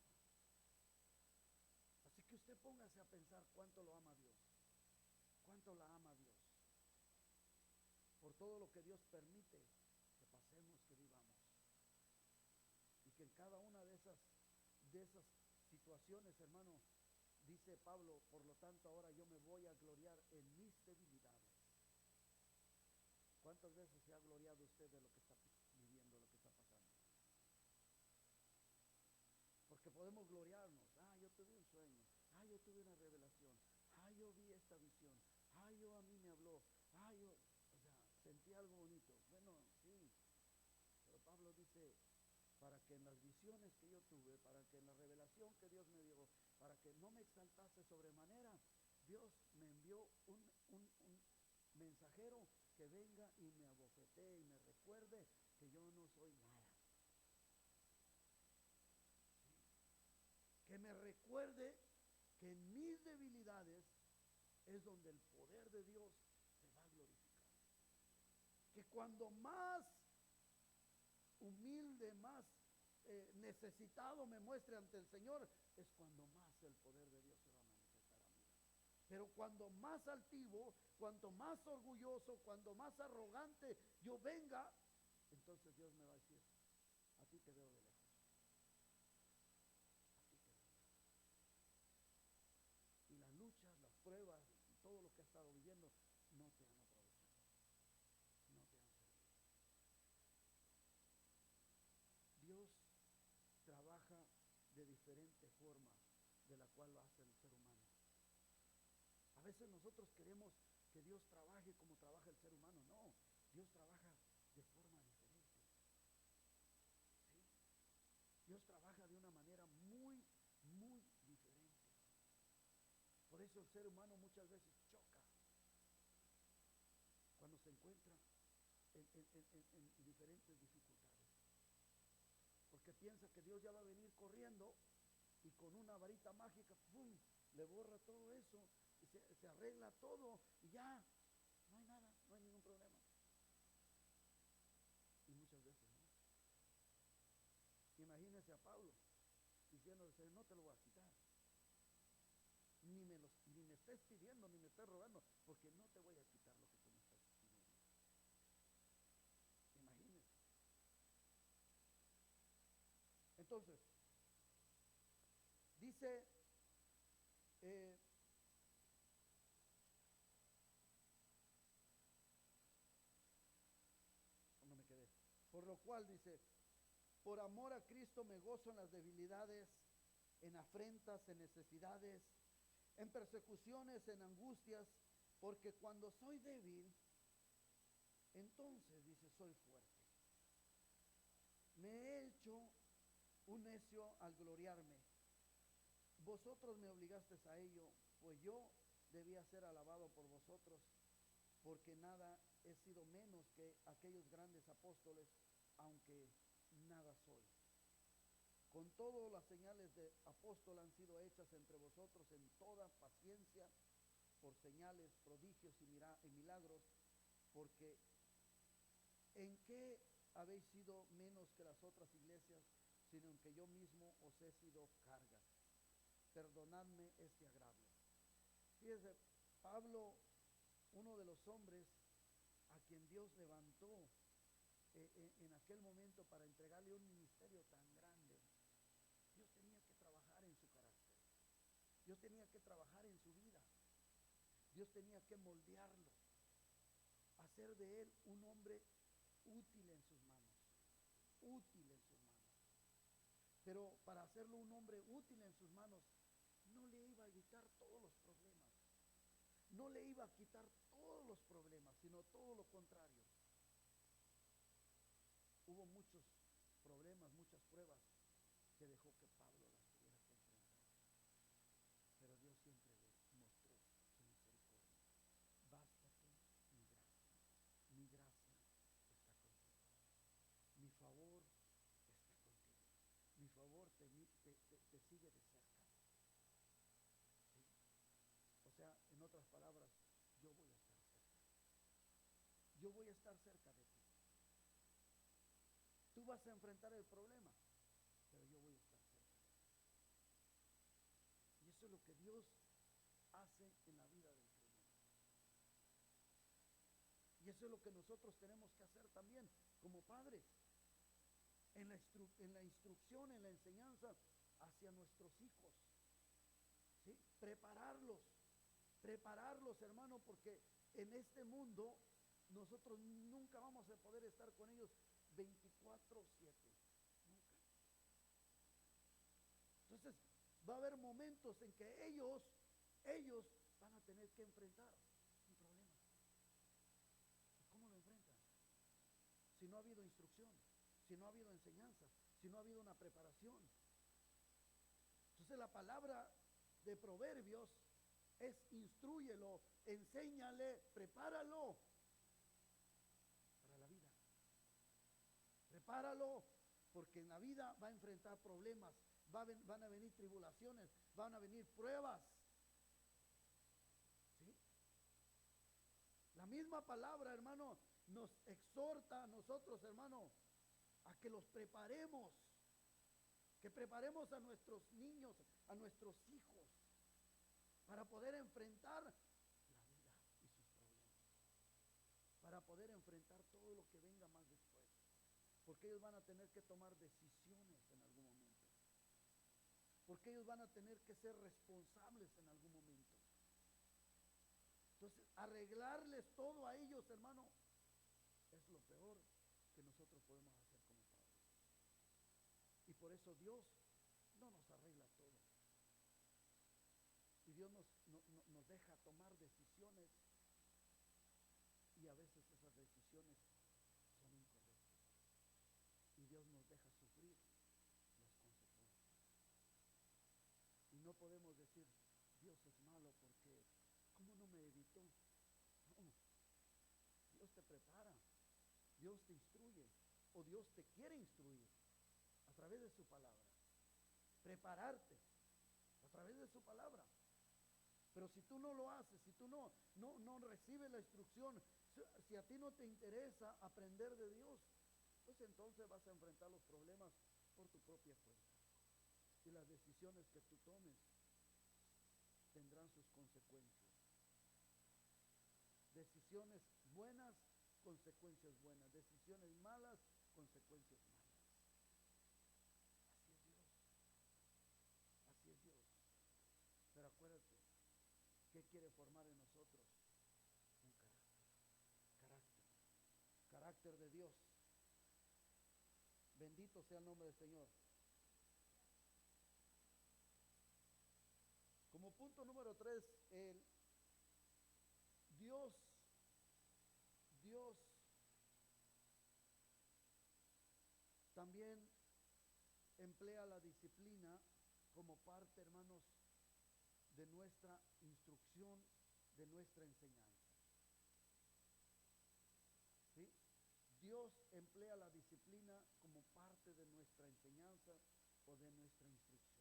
Así que usted póngase a pensar cuánto lo ama Dios. Cuánto la ama Dios. Por todo lo que Dios permite que pasemos, que vivamos. Y que en cada una de esas situaciones, hermano, dice Pablo, por lo tanto ahora yo me voy a gloriar en mis debilidades. ¿Cuántas veces se ha gloriado usted de lo que está viviendo, lo que está pasando? Porque podemos gloriarnos. Yo tuve un sueño. Yo tuve una revelación. Yo vi esta visión. A mí me habló. Sentí algo bonito. Bueno, sí. Pero Pablo dice, para que en las visiones que yo tuve, para que en la revelación que Dios me dio, para que no me exaltase sobremanera, Dios me envió un mensajero que venga y me abofetee y me recuerde que yo no soy nada. ¿Sí? Que me recuerde que en mis debilidades es donde el poder de Dios se va a glorificar. Que cuando más humilde, más necesitado me muestre ante el Señor, es cuando más el poder de Dios se va a manifestar a mí. Pero cuando más altivo, cuanto más orgulloso, cuando más arrogante yo venga, entonces Dios me va a decir, a ti te veo de lejos. A ti te veo de lejos. Y las luchas, las pruebas, y todo lo que has estado viviendo, no te han aprovechado. No te han servido. Dios trabaja de diferente forma de la cual lo hace el ser humano. A veces nosotros queremos que Dios trabaje como trabaja el ser humano. No, Dios trabaja de forma diferente. eso el ser humano muchas veces choca cuando se encuentra en diferentes dificultades. Porque piensa que Dios ya va a venir corriendo y con una varita mágica, ¡pum!, le borra todo eso y se arregla todo y ya, no hay nada, no hay ningún problema. Y muchas veces no. Imagínense a Pablo diciendo, no te lo voy a quitar. Ni me estés pidiendo, ni me estés rogando, porque no te voy a quitar lo que tú me estás pidiendo. Imagínense. Entonces, dice, no me quedé. Por lo cual dice, por amor a Cristo me gozo en las debilidades, en afrentas, en necesidades, en persecuciones, en angustias, porque cuando soy débil, entonces, dice, soy fuerte. Me he hecho un necio al gloriarme. Vosotros me obligasteis a ello, pues yo debía ser alabado por vosotros, porque nada he sido menos que aquellos grandes apóstoles, aunque nada soy. Con todo, las señales de apóstol han sido hechas entre vosotros en toda paciencia, por señales, prodigios y milagros, porque ¿en qué habéis sido menos que las otras iglesias, sino en que yo mismo os he sido carga? Perdonadme este agravio. Fíjese, Pablo, uno de los hombres a quien Dios levantó en aquel momento para entregarle un ministerio tan grande, Dios tenía que trabajar en su carácter. Dios tenía que trabajar en su vida. Dios tenía que moldearlo, hacer de él un hombre útil en sus manos, útil en sus manos. Pero para hacerlo un hombre útil en sus manos, no le iba a evitar todos los problemas, no le iba a quitar todos los problemas, sino todo lo contrario. Hubo muchos problemas, muchas pruebas que dejó que Pablo las tuviera que enfrentar. Pero Dios siempre le mostró su misericordia. Bástate mi gracia. Mi gracia está contigo. Mi favor está contigo. Mi favor te sigue de cerca. ¿Sí? O sea, en otras palabras, yo voy a estar cerca. Yo voy a estar cerca de ti. Tú vas a enfrentar el problema, pero yo voy a estar cerca de ti. Y eso es lo que Dios hace en la vida del creyente. Y eso es lo que nosotros tenemos que hacer también como padres, en la instrucción, en la enseñanza hacia nuestros hijos. ¿Sí? Prepararlos, hermano, porque en este mundo nosotros nunca vamos a poder estar con ellos 24/7, nunca. Entonces va a haber momentos en que ellos van a tener que enfrentar un problema. ¿Y cómo lo enfrentan? Si no ha habido instrucción, si no ha habido enseñanza, si no ha habido una preparación. Entonces la palabra de Proverbios es instrúyelo, enséñale, prepáralo para la vida. Prepáralo, porque en la vida va a enfrentar problemas, van a venir tribulaciones, van a venir pruebas. ¿Sí? La misma palabra, hermano, nos exhorta a nosotros, hermano, a que los preparemos, que preparemos a nuestros niños, a nuestros hijos, para poder enfrentar la vida y sus problemas, para poder enfrentar todo lo que venga más después. Porque ellos van a tener que tomar decisiones en algún momento. Porque ellos van a tener que ser responsables en algún momento. Entonces, arreglarles todo a ellos, hermano, es lo peor que nosotros podemos hacer como padres. Y por eso Dios no nos arregla todo. Y Dios nos deja tomar decisiones, y a veces esas decisiones son incorrectas. Y Dios nos deja sufrir las consecuencias. Y no podemos decir, Dios es malo porque esto. No, Dios te prepara, Dios te instruye, o Dios te quiere instruir a través de su palabra. Prepararte a través de su palabra. Pero si tú no lo haces, si tú no recibes la instrucción, si a ti no te interesa aprender de Dios, pues entonces vas a enfrentar los problemas por tu propia cuenta. Y las decisiones que tú tomes tendrán sus consecuencias. Decisiones buenas, consecuencias buenas. Decisiones malas, consecuencias malas. Así es Dios. Así es Dios. Pero acuérdate, ¿qué quiere formar en nosotros? Un carácter. Carácter. Carácter de Dios. Bendito sea el nombre del Señor. Como punto número 3, Dios también emplea la disciplina como parte, hermanos, de nuestra instrucción, de nuestra enseñanza. ¿Sí? Dios emplea la disciplina como parte de nuestra enseñanza o de nuestra instrucción.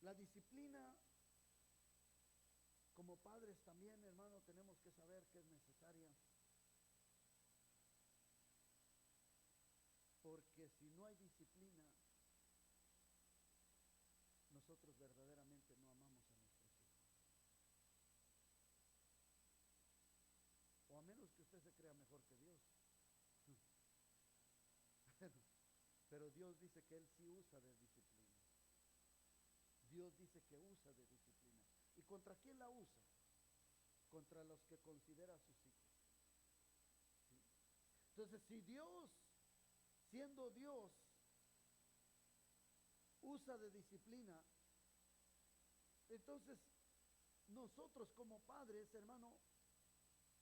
La disciplina, como padres también, hermano, tenemos que saber que es necesaria. Porque si no hay disciplina, nosotros verdaderamente no amamos a nuestros hijos. O a menos que usted se crea mejor que Dios. Pero Dios dice que Él sí usa de disciplina. Dios dice que usa de disciplina. ¿Y contra quién la usa? Contra los que considera a sus hijos. ¿Sí? Entonces, si Dios, siendo Dios, usa de disciplina, entonces nosotros como padres, hermano,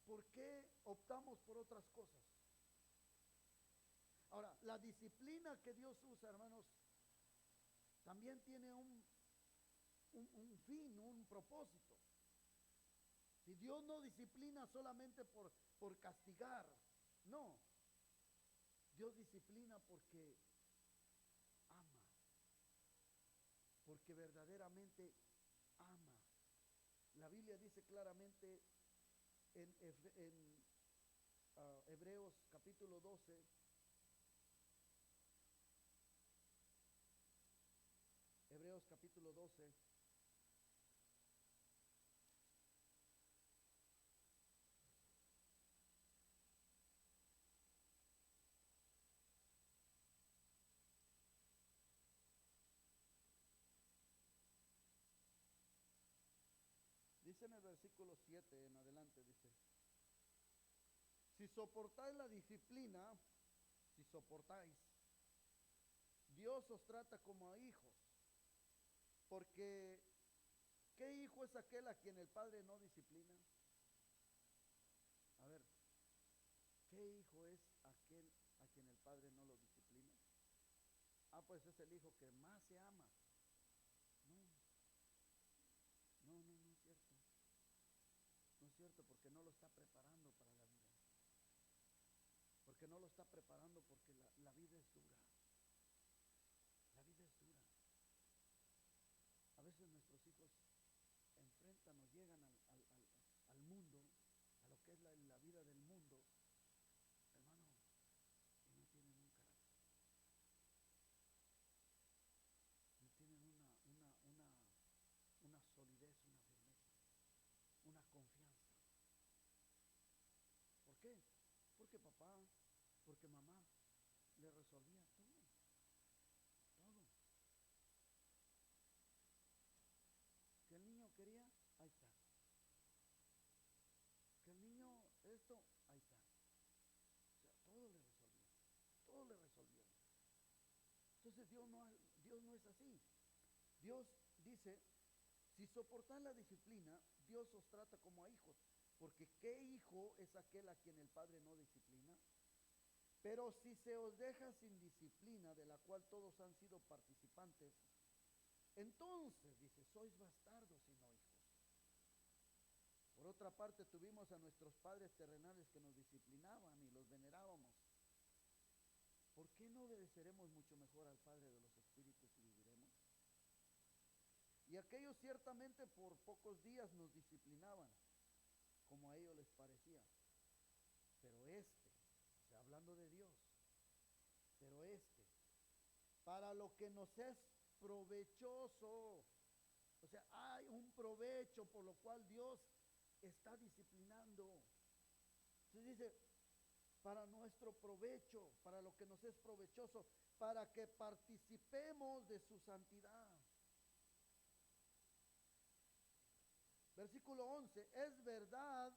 ¿por qué optamos por otras cosas? Ahora, la disciplina que Dios usa, hermanos, también tiene un fin, un propósito. Si Dios no disciplina solamente por castigar, no. Dios disciplina porque ama, porque verdaderamente ama. La Biblia dice claramente en Hebreos capítulo 12, Hebreos capítulo 12, dice en el versículo 7 en adelante, dice: si soportáis la disciplina, si soportáis, Dios os trata como a hijos. Porque, ¿qué hijo es aquel a quien el padre no disciplina? A ver, ¿qué hijo es aquel a quien el padre no lo disciplina? Ah, pues es el hijo que más se ama. No es cierto. No es cierto, porque no lo está preparando para la vida. Porque no lo está preparando, porque la vida es dura. La vida es dura. A veces nuestros hijos enfrentan o llegan al mundo, a lo que es la vida del mundo, hermano, y no tienen un carácter. No tienen una solidez, una firmeza, una confianza. ¿Por qué? Porque papá, porque mamá le resolvía todo. Todo. Que el niño quería, ahí está. Que el niño esto, ahí está. O sea, todo le resolvía. Todo le resolvieron. Entonces Dios no es así. Dios dice: si soportáis la disciplina, Dios os trata como a hijos. Porque ¿qué hijo es aquel a quien el padre no disciplina? Pero si se os deja sin disciplina, de la cual todos han sido participantes, Entonces, dice, sois bastardos y no hijos. Por otra parte, tuvimos a nuestros padres terrenales que nos disciplinaban y los venerábamos. ¿Por qué no obedeceremos mucho mejor al Padre de los Espíritus y viviremos? Y aquellos ciertamente por pocos días nos disciplinaban, como a ellos les parecía. Pero o sea, hablando de Dios, pero para lo que nos es provechoso, o sea, hay un provecho por lo cual Dios está disciplinando. Entonces dice, para nuestro provecho, para lo que nos es provechoso, para que participemos de su santidad. Versículo 11, es verdad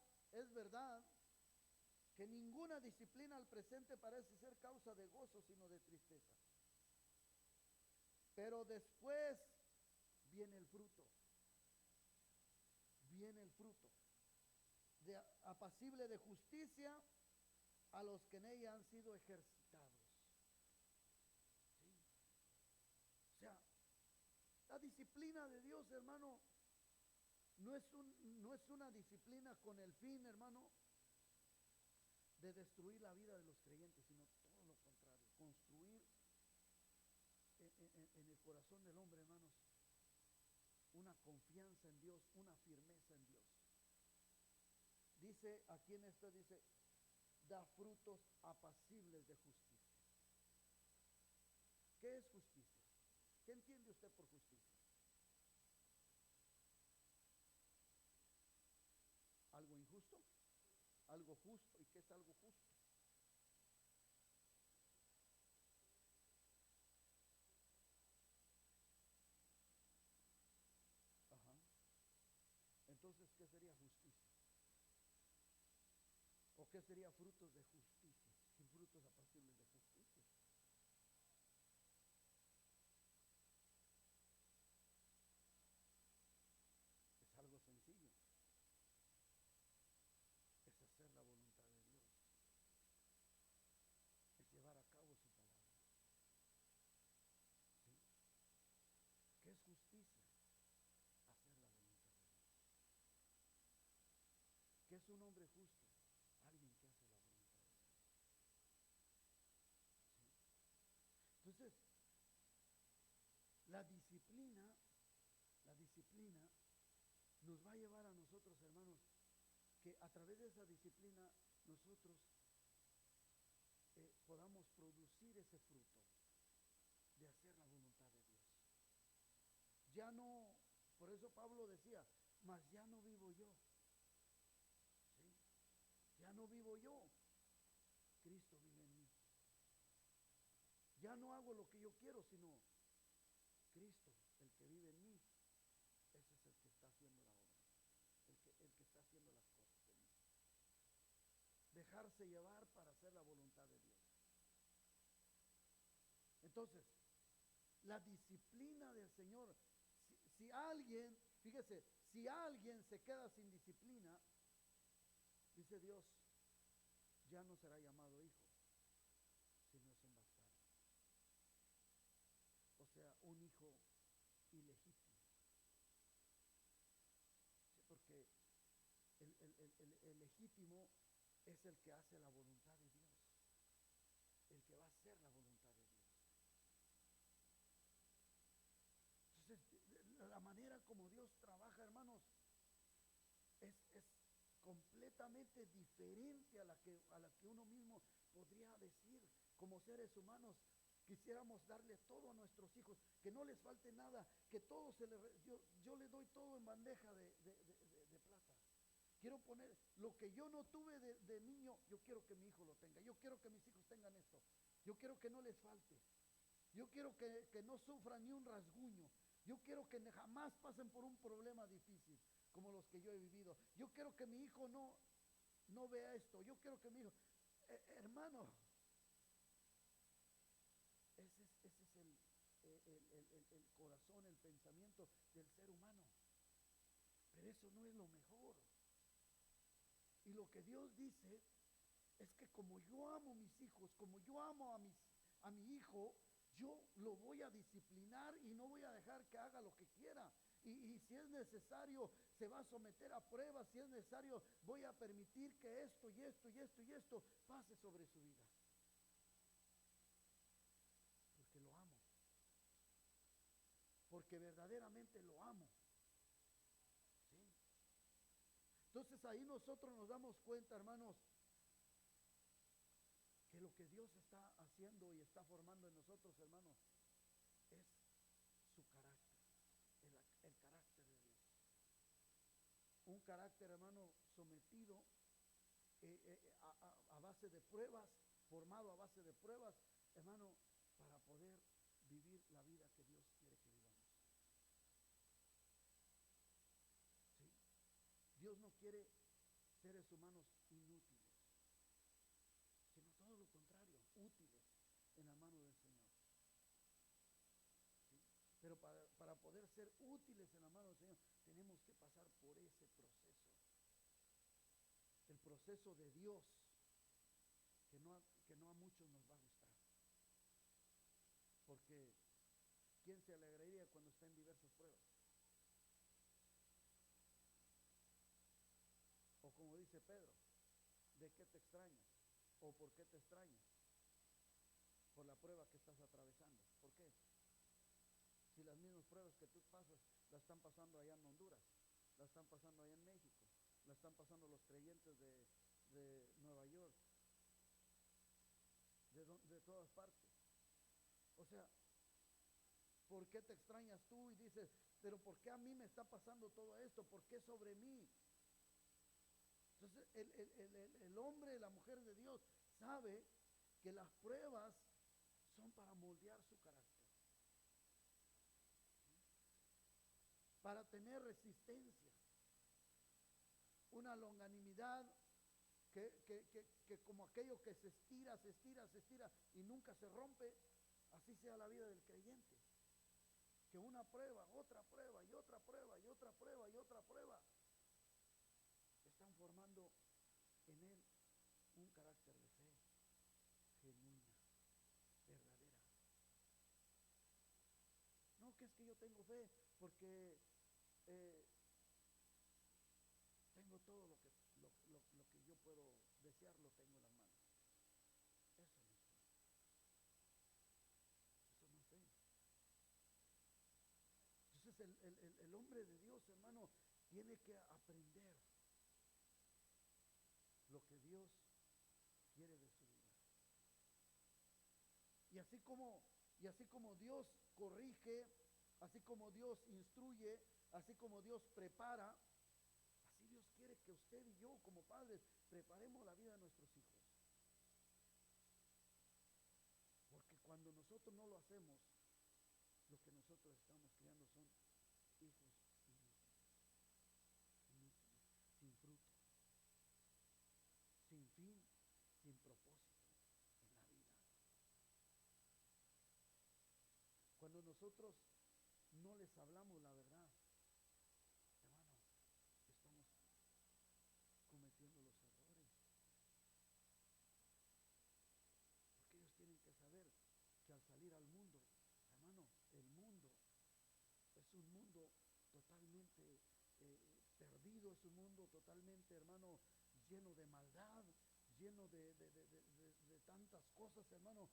que ninguna disciplina al presente parece ser causa de gozo, sino de tristeza. Pero después viene el fruto, apacible de justicia a los que en ella han sido ejercitados. ¿Sí? O sea, la disciplina de Dios, hermano, no es una disciplina con el fin, hermano, de destruir la vida de los creyentes, sino todo lo contrario, construir en el corazón del hombre, hermanos, una confianza en Dios, una firmeza en Dios. Dice, aquí en esto dice, da frutos apacibles de justicia. ¿Qué es justicia? ¿Qué entiende usted por justicia? ¿Algo injusto? ¿Algo justo? ¿Y qué es algo justo? Ajá. Entonces, ¿qué sería justicia? ¿O qué sería frutos de justicia? Sin frutos apacibles de justicia. Es algo sencillo. Es hacer la voluntad de Dios. Es llevar a cabo su palabra. ¿Sí? ¿Qué es justicia? Hacer la voluntad de Dios. ¿Qué es un hombre justo? Alguien que hace la voluntad de Dios. ¿Sí? Entonces, la disciplina nos va a llevar a nosotros, hermanos, que a través de esa disciplina nosotros podamos producir ese fruto de hacer la voluntad de Dios. Ya no, por eso Pablo decía, mas ya no vivo yo. ¿Sí? Ya no vivo yo, Cristo vive en mí. Ya no hago lo que yo quiero, sino Cristo, el que vive en mí, ese es el que está haciendo la obra, el que está haciendo las cosas en mí. Dejarse llevar para hacer la voluntad de Dios. Entonces, la disciplina del Señor, si alguien, fíjese, si alguien se queda sin disciplina, dice Dios, ya no será llamado hijo, sino es un bastardo. O sea, un hijo ilegítimo. Sí, porque el legítimo es el que hace la voluntad de Dios, el que va a hacer la voluntad de Dios. Entonces, la manera como Dios trabaja, hermanos, es completamente diferente a la que uno mismo podría decir. Como seres humanos, quisiéramos darle todo a nuestros hijos, que no les falte nada, que todo yo le doy todo en bandeja de plata. Quiero poner lo que yo no tuve de niño, yo quiero que mi hijo lo tenga. Yo quiero que mis hijos tengan esto. Yo quiero que no les falte. Yo quiero que no sufran ni un rasguño. Yo quiero que jamás pasen por un problema difícil como los que yo he vivido. Yo quiero que mi hijo no vea esto. Yo quiero que mi hijo... hermano, ese es el corazón, el pensamiento del ser humano. Pero eso no es lo mejor. Y lo que Dios dice es que como yo amo a mis hijos, como yo amo a mi hijo, yo lo voy a disciplinar y no voy a dejar que haga lo que quiera. Y si es necesario, se va a someter a pruebas. Si es necesario, voy a permitir que esto y esto y esto y esto pase sobre su vida. Porque lo amo. Porque verdaderamente lo amo. ¿Sí? Entonces ahí nosotros nos damos cuenta, hermanos, que lo que Dios está haciendo y está formando en nosotros, hermanos, es su carácter, el carácter de Dios. Un carácter, hermano, sometido a base de pruebas, formado a base de pruebas, hermano, para poder vivir la vida que Dios quiere que vivamos. ¿Sí? Dios no quiere seres humanos inútiles, sino todo lo contrario, útiles en la mano del Señor. ¿Sí? Pero para poder ser útiles en la mano del Señor, tenemos que pasar por ese proceso. El proceso de Dios, que no a muchos nos va a gustar. Porque ¿quién se alegraría cuando está en diversas pruebas? O como dice Pedro, ¿de qué te extrañas? ¿O por qué te extrañas? Por la prueba que estás atravesando. ¿Por qué? Si las mismas pruebas que tú pasas, las están pasando allá en Honduras, las están pasando allá en México, las están pasando los creyentes de Nueva York, de todas partes. O sea, ¿por qué te extrañas tú y dices, pero por qué a mí me está pasando todo esto? ¿Por qué sobre mí? Entonces el hombre, la mujer de Dios sabe que las pruebas son para moldear su carácter, para tener resistencia, una longanimidad que como aquello que se estira y nunca se rompe. Así sea la vida del creyente, que una prueba, otra prueba y otra prueba y otra prueba y otra prueba están formando en él un carácter de fe genuina, verdadera. No, que es que yo tengo fe porque tengo todo lo que yo puedo desear, lo tengo en las manos. Eso no es fe. Eso no es fe. Entonces el hombre de Dios, hermano, tiene que aprender lo que Dios quiere de su vida. Y así como Dios corrige, así como Dios instruye, así como Dios prepara, así Dios quiere que usted y yo como padres preparemos la vida de nuestros hijos. Porque cuando nosotros no lo hacemos, lo que nosotros estamos creando son hijos inútiles, sin fruto, sin fin, sin propósito en la vida. Cuando nosotros no les hablamos la verdad, hermano, estamos cometiendo los errores. Porque ellos tienen que saber que al salir al mundo, hermano, el mundo es un mundo totalmente perdido, es un mundo totalmente, hermano, lleno de maldad, lleno de tantas cosas, hermano,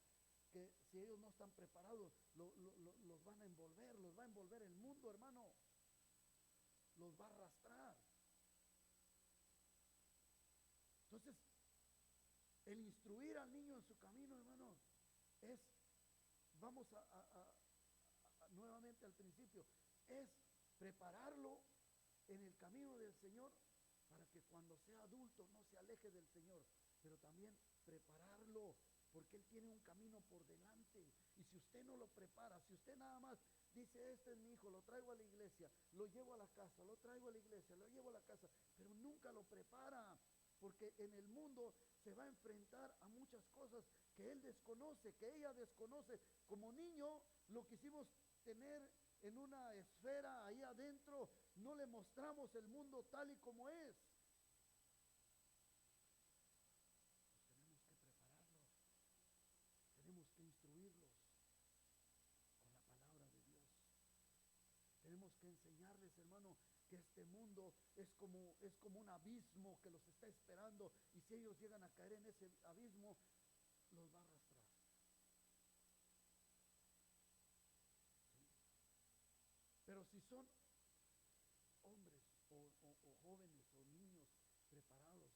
que si ellos no están preparados, los van a envolver, los va a envolver el mundo, hermano, los va a arrastrar. Entonces, el instruir al niño en su camino, hermano, es, vamos nuevamente al principio, es prepararlo en el camino del Señor para que cuando sea adulto no se aleje del Señor, pero también prepararlo porque Él tiene un camino por delante. Y si usted no lo prepara, si usted nada más dice, este es mi hijo, lo traigo a la iglesia, lo llevo a la casa, lo traigo a la iglesia, lo llevo a la casa, pero nunca lo prepara, porque en el mundo se va a enfrentar a muchas cosas que él desconoce, que ella desconoce. Como niño lo quisimos tener en una esfera ahí adentro, no le mostramos el mundo tal y como es. Pues tenemos que prepararlos, tenemos que instruirlos, que este mundo es como un abismo que los está esperando, y si ellos llegan a caer en ese abismo, los va a arrastrar. ¿Sí? Pero si son hombres o jóvenes o niños preparados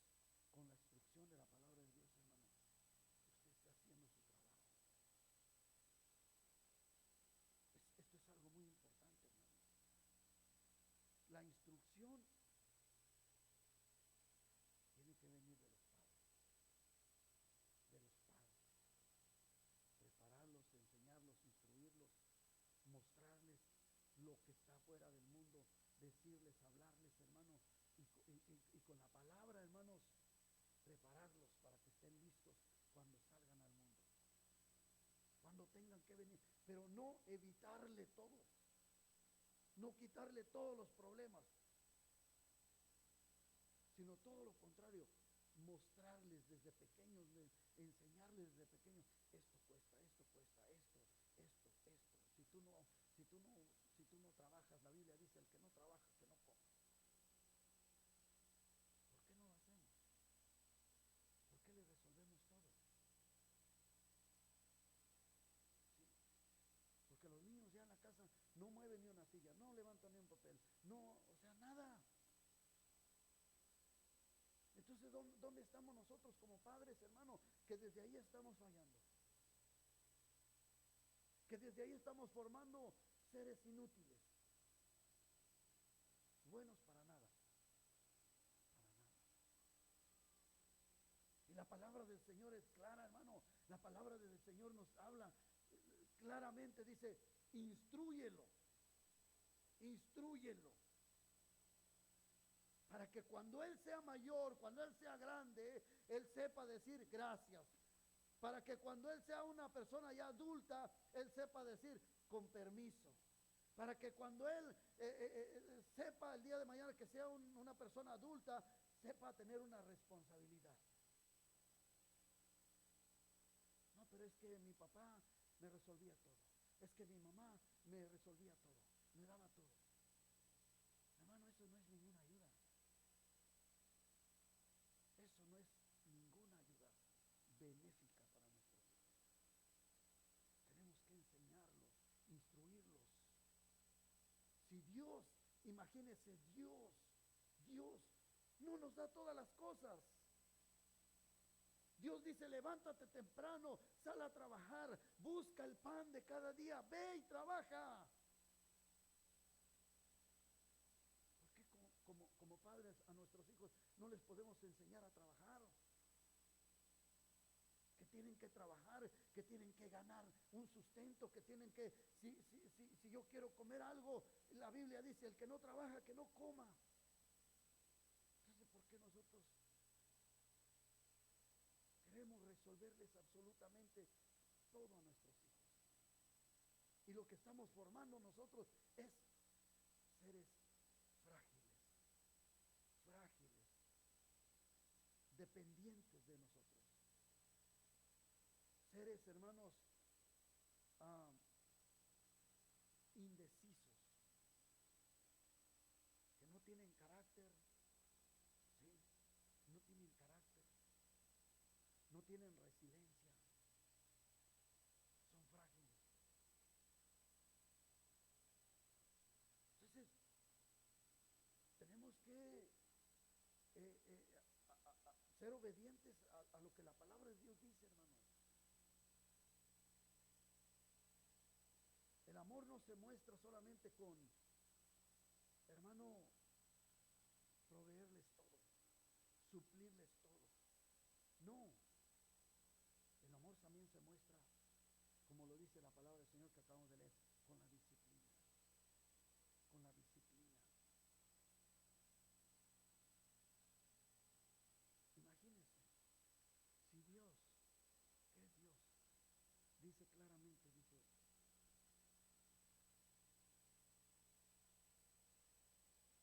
con la instrucción de la palabra de Dios, hermano, usted está haciendo su trabajo. Esto es algo muy importante, hermano. La instrucción tiene que venir de los padres, de los padres. Prepararlos, enseñarlos, instruirlos, mostrarles lo que está fuera del mundo, decirles, hablarles, hermano, y con la palabra, hermanos, prepararlos para que estén listos cuando salgan al mundo, cuando tengan que venir, pero no evitarle todo, no quitarle todos los problemas, sino todo lo contrario, mostrarles desde pequeños, enseñarles desde pequeños, esto cuesta, esto, si tú no trabajas, la Biblia dice, el que no trabaja, que no coma. ¿Por qué no lo hacemos? ¿Por qué le resolvemos todo? ¿Sí? Porque los niños ya en la casa no mueven ni una silla, no levantan ni un papel, no, o sea, nada. Entonces, ¿dónde estamos nosotros como padres, hermano? Que desde ahí estamos fallando. Que desde ahí estamos formando seres inútiles, buenos para nada, para nada. Y la palabra del Señor es clara, hermano. La palabra del Señor nos habla claramente, dice, instrúyelo, instrúyelo. Para que cuando él sea mayor, cuando él sea grande, él sepa decir gracias. Para que cuando él sea una persona ya adulta, él sepa decir con permiso. Para que cuando él sepa el día de mañana que sea una persona adulta, sepa tener una responsabilidad. No, pero es que mi papá me resolvía todo. Es que mi mamá me resolvía todo, me daba todo. Hermano, eso no es ninguna ayuda. Eso no es ninguna ayuda benéfica para nuestros hijos. Tenemos que enseñarlos, instruirlos. Si Dios, imagínese, Dios no nos da todas las cosas. Dios dice, levántate temprano, sal a trabajar, busca el pan de cada día, ve y trabaja. ¿Por qué como padres a nuestros hijos no les podemos enseñar a trabajar? Que tienen que trabajar, que tienen que ganar un sustento, que tienen que, si yo quiero comer algo, la Biblia dice, el que no trabaja, que no coma. Entonces, ¿por qué nosotros queremos resolverles absolutamente todo a nuestros hijos? Y lo que estamos formando nosotros es seres frágiles, dependientes de nosotros. Seres, hermanos, indecisos, que no tienen carácter, ¿sí? No tienen carácter, no tienen resiliencia, son frágiles. Entonces, tenemos que ser obedientes a lo que la palabra de Dios dice, hermanos. El amor no se muestra solamente con, hermano, proveerles todo, suplirles todo. No, el amor también se muestra, como lo dice la palabra del Señor que acabamos de leer, con la disciplina. Con la disciplina. Imagínense, si Dios, ¿qué es Dios? Dice claramente, dice,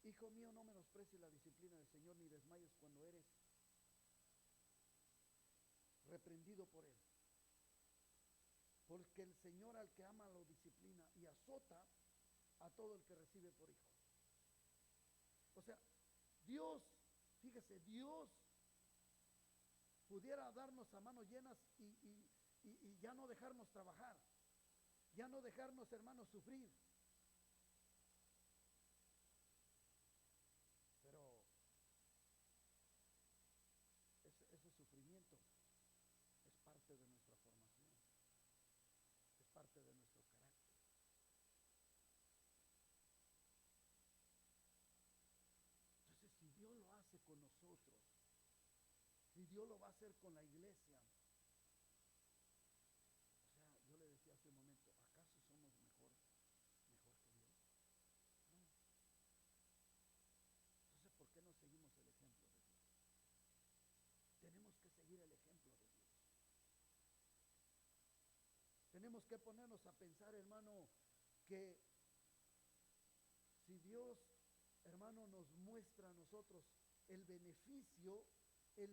hijo mío, no menosprecies la disciplina del Señor, ni desmayes cuando eres reprendido por Él. Porque el Señor al que ama lo disciplina y azota a todo el que recibe por hijo. O sea, Dios, fíjese, Dios pudiera darnos a manos llenas y ya no dejarnos trabajar, ya no dejarnos, hermanos, sufrir. Pero ese sufrimiento es parte de nuestra formación, es parte de nuestro carácter. Entonces, si Dios lo hace con nosotros, si Dios lo va a hacer con la iglesia, o sea, yo le decía hace un momento, ¿acaso somos mejor que Dios? No. Entonces, ¿por qué no seguimos el ejemplo de Dios? Tenemos que seguir el ejemplo de Dios. Tenemos que ponernos a pensar, hermano, que si Dios, hermano, nos muestra a nosotros el beneficio de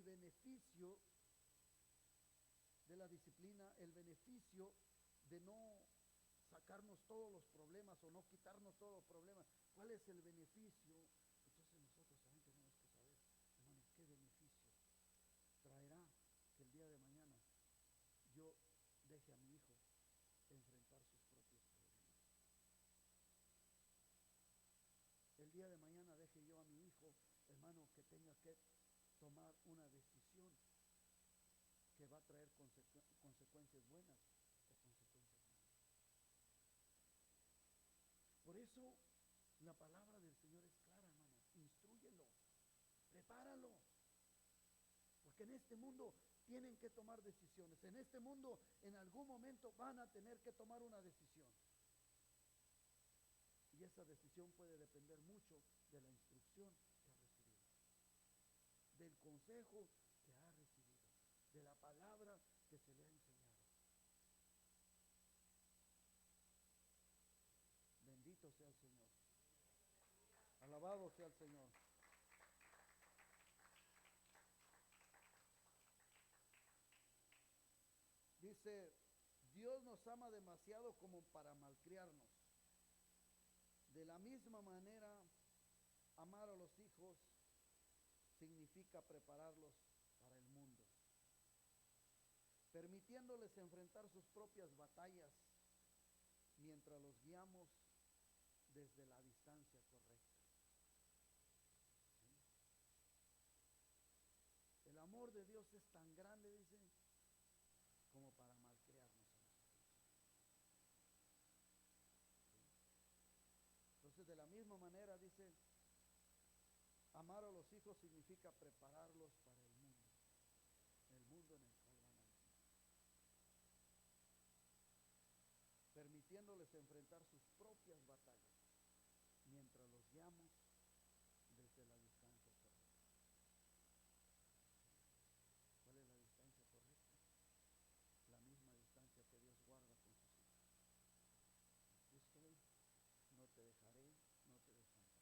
la disciplina, el beneficio de no sacarnos todos los problemas o no quitarnos todos los problemas, ¿cuál es el beneficio? Entonces nosotros también tenemos que saber, hermano, qué beneficio traerá que el día de mañana yo deje a mi hijo enfrentar sus propios problemas. El día de mañana deje yo a mi hijo, hermano, que tenga que tomar una decisión que va a traer consecuencias buenas o consecuencias malas. Por eso la palabra del Señor es clara, hermano. Instrúyelo, prepáralo. Porque en este mundo tienen que tomar decisiones. En este mundo en algún momento van a tener que tomar una decisión. Y esa decisión puede depender mucho de la instrucción que ha recibido, del consejo que ha recibido, de la palabra que se le ha enseñado. Bendito sea el Señor. Alabado sea el Señor. Dice, Dios nos ama demasiado como para malcriarnos. De la misma manera, amar a los hijos significa prepararlos para el mundo, permitiéndoles enfrentar sus propias batallas mientras los guiamos desde la distancia correcta. ¿Sí? El amor de Dios es tan grande, dice, como para malcriarnos a nosotros. ¿Sí? Entonces, de la misma manera, dice, amar a los hijos significa prepararlos para el mundo en el cual van a vivir, permitiéndoles enfrentar sus propias batallas mientras los guiamos desde la distancia correcta. ¿Cuál es la distancia correcta? La misma distancia que Dios guarda con sus hijos. Aquí estoy, no te dejaré, no te desampararé.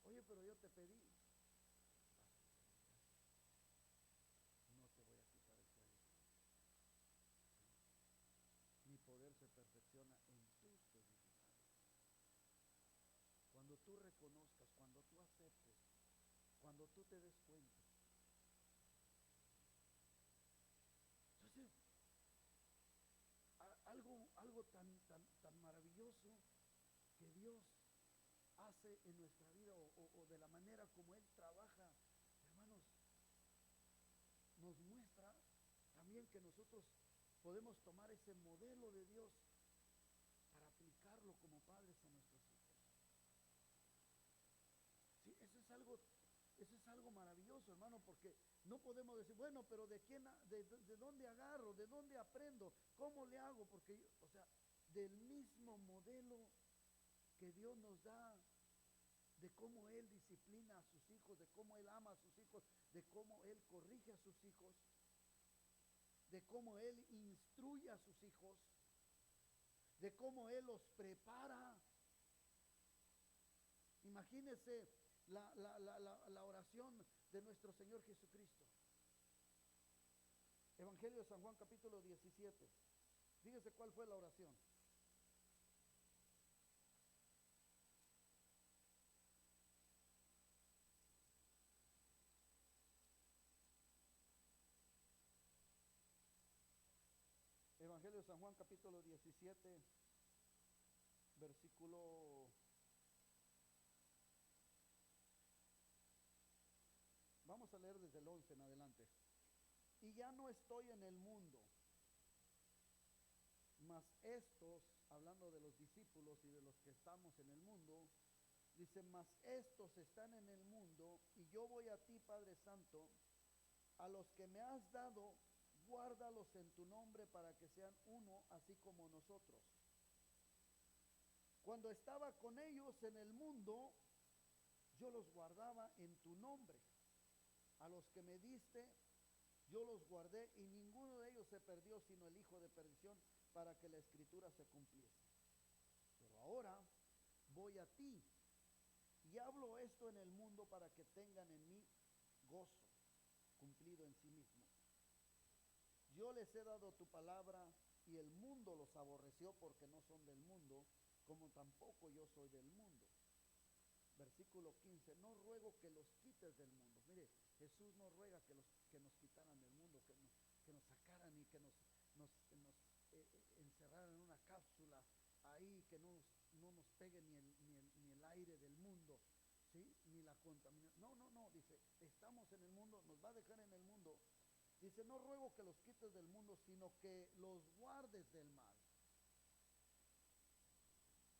Oye, pero yo te pedí. No te voy a quitar ese alimento. ¿Sí? Mi poder se perfecciona en tus debilidades. Cuando tú reconozcas, cuando tú aceptes, cuando tú te des cuenta. Entonces, algo tan maravilloso que Dios hace en nuestra vida o de la manera como Él trabaja, hermanos, nos muestra también que nosotros podemos tomar ese modelo de Dios para aplicarlo como padres a nuestros hijos. Sí, eso es algo maravilloso, hermano, porque no podemos decir, bueno, pero de dónde agarro, de dónde aprendo, cómo le hago, porque, o sea, del mismo modelo que Dios nos da, de cómo Él disciplina a sus hijos, de cómo Él ama a sus hijos, de cómo Él corrige a sus hijos, de cómo Él instruye a sus hijos, de cómo Él los prepara. Imagínense la oración de nuestro Señor Jesucristo. Evangelio de San Juan, capítulo 17. Fíjese cuál fue la oración. de San Juan capítulo 17, versículo, vamos a leer desde el 11 en adelante. Y ya no estoy en el mundo, mas estos, hablando de los discípulos y de los que estamos en el mundo, dice, mas estos están en el mundo y yo voy a ti, Padre Santo, a los que me has dado, guárdalos en tu nombre para que sean uno, así como nosotros. Cuando estaba con ellos en el mundo, yo los guardaba en tu nombre. A los que me diste, yo los guardé y ninguno de ellos se perdió, sino el hijo de perdición, para que la escritura se cumpliese. Pero ahora voy a ti y hablo esto en el mundo para que tengan en mí gozo cumplido en sí mismo. Yo les he dado tu palabra y el mundo los aborreció porque no son del mundo, como tampoco yo soy del mundo. Versículo 15, no ruego que los quites del mundo. Mire, Jesús no ruega que nos quitaran del mundo, que nos sacaran y que nos encerraran en una cápsula ahí, que no nos pegue ni el aire del mundo, ¿sí? Ni la contaminación. No, dice, estamos en el mundo, nos va a dejar en el mundo. Dice, no ruego que los quites del mundo, sino que los guardes del mal.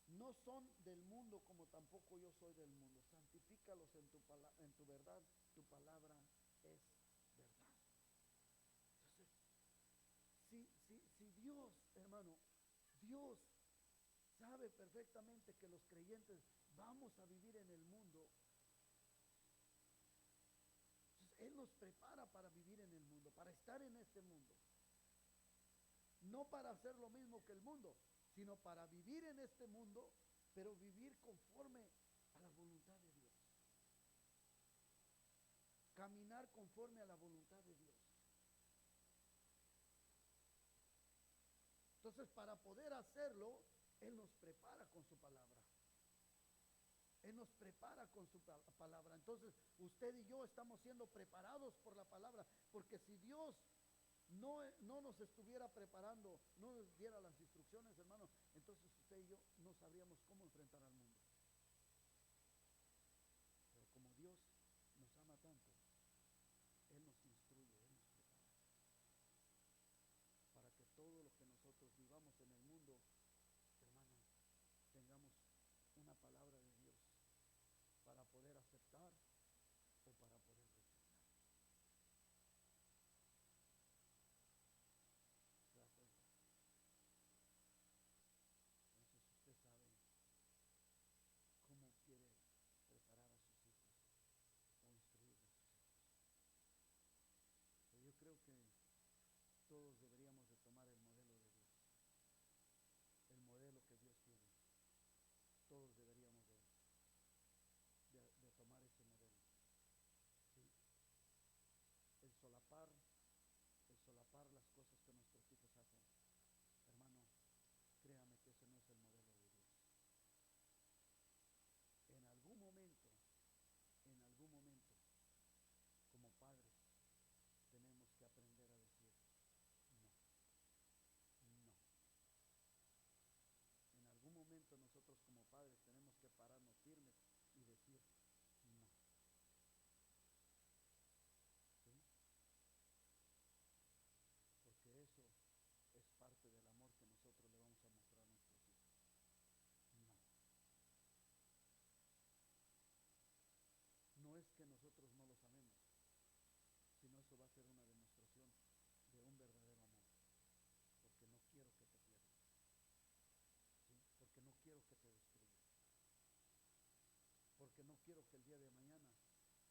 No son del mundo como tampoco yo soy del mundo. Santifícalos en tu verdad, tu palabra es verdad. Entonces, si Dios, hermano, Dios sabe perfectamente que los creyentes vamos a vivir en el mundo, entonces Él nos prepara para vivir en el mundo, para estar en este mundo. No para hacer lo mismo que el mundo, sino para vivir en este mundo, pero vivir conforme a la voluntad de Dios. Caminar conforme a la voluntad de Dios. Entonces, para poder hacerlo, Él nos prepara con su palabra. Él nos prepara con su palabra. Entonces, usted y yo estamos siendo preparados por la palabra, porque si Dios no nos estuviera preparando, no nos diera las instrucciones, hermano, entonces usted y yo no sabríamos cómo enfrentar al mundo. Pero como Dios nos ama tanto, Él nos instruye, Él nos prepara para que todo lo que nosotros vivamos en el mundo, hermano, tengamos una palabra de Dios para poder aceptar o para poder rechazar. ¿Se da cuenta? Entonces usted sabe cómo quiere preparar a sus hijos o instruir a sus hijos. Pero yo creo que todos deberíamos de tomar el modelo de Dios, el modelo que Dios tiene. Todos deberíamos de tomar ese modelo. ¿Sí? El solapar las cosas que nuestros hijos hacen, hermano, créame que ese no es el modelo de Dios. En algún momento, como padres, tenemos que aprender a decir no. En algún momento nosotros como padres tenemos que pararnos firmes y decir no. ¿Sí? Porque eso es parte del amor que nosotros le vamos a mostrar a nuestros hijos. No. No es que nosotros no los amemos, sino eso va a ser una demostración de un verdadero amor. Porque no quiero que te pierdas. ¿Sí? Porque no quiero que te destruyas. Porque no quiero que el día de mañana,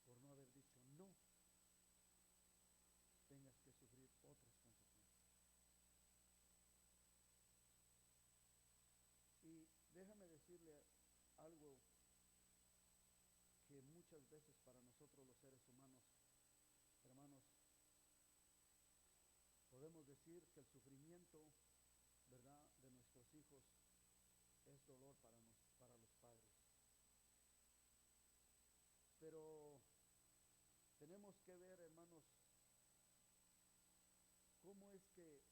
por no haber dicho no, tengas que sufrir otras consecuencias. Y déjame decirle algo que muchas veces para nosotros los seres humanos, hermanos, podemos decir que el sufrimiento, ¿verdad?, de nuestros hijos es dolor para los padres. Pero tenemos que ver, hermanos, cómo es que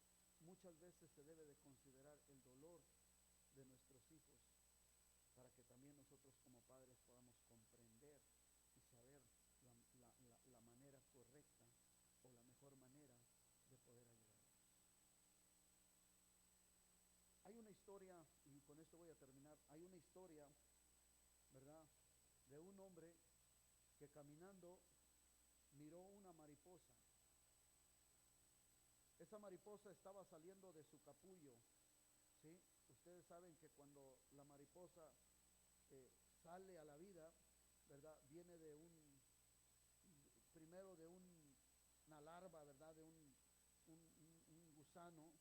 muchas veces se debe de considerar el dolor de nuestros hijos para que también nosotros como padres podamos comprender y saber la manera correcta o la mejor manera de poder ayudarlos. Hay una historia, y con esto voy a terminar, hay una historia, ¿verdad?, de un hombre que caminando miró una mariposa. Esa mariposa estaba saliendo de su capullo, ¿sí? Ustedes saben que cuando la mariposa sale a la vida, ¿verdad?, viene primero de una larva, ¿verdad?, de un gusano,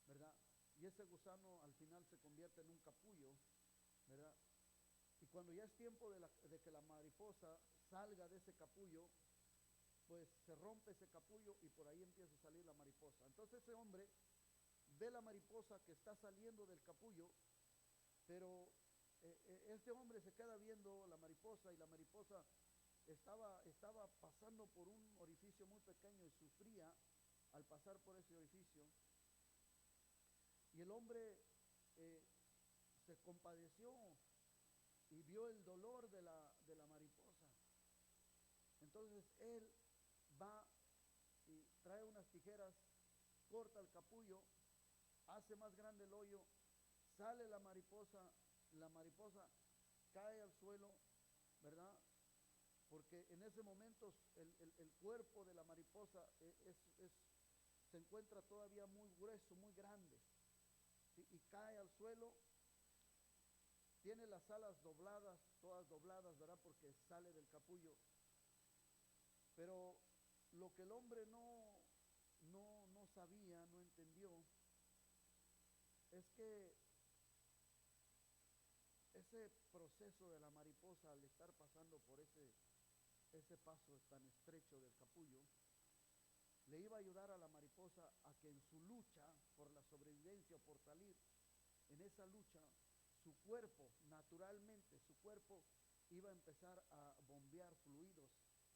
¿verdad? Y ese gusano al final se convierte en un capullo, ¿verdad? Y cuando ya es tiempo de que la mariposa salga de ese capullo, pues se rompe ese capullo y por ahí empieza a salir la mariposa. Entonces ese hombre ve la mariposa que está saliendo del capullo, pero este hombre se queda viendo la mariposa, y la mariposa estaba pasando por un orificio muy pequeño y sufría al pasar por ese orificio. Y el hombre se compadeció y vio el dolor de la mariposa. Entonces él va y trae unas tijeras, corta el capullo, hace más grande el hoyo, sale la mariposa cae al suelo, ¿verdad? Porque en ese momento el cuerpo de la mariposa se encuentra todavía muy grueso, muy grande, ¿sí? Y cae al suelo, tiene las alas dobladas, todas dobladas, ¿verdad?, porque sale del capullo. Pero lo que el hombre no sabía, no entendió, es que ese proceso de la mariposa, al estar pasando por ese paso tan estrecho del capullo, le iba a ayudar a la mariposa a que en su lucha por la sobrevivencia o por salir, en esa lucha, su cuerpo, naturalmente, su cuerpo iba a empezar a bombear fluidos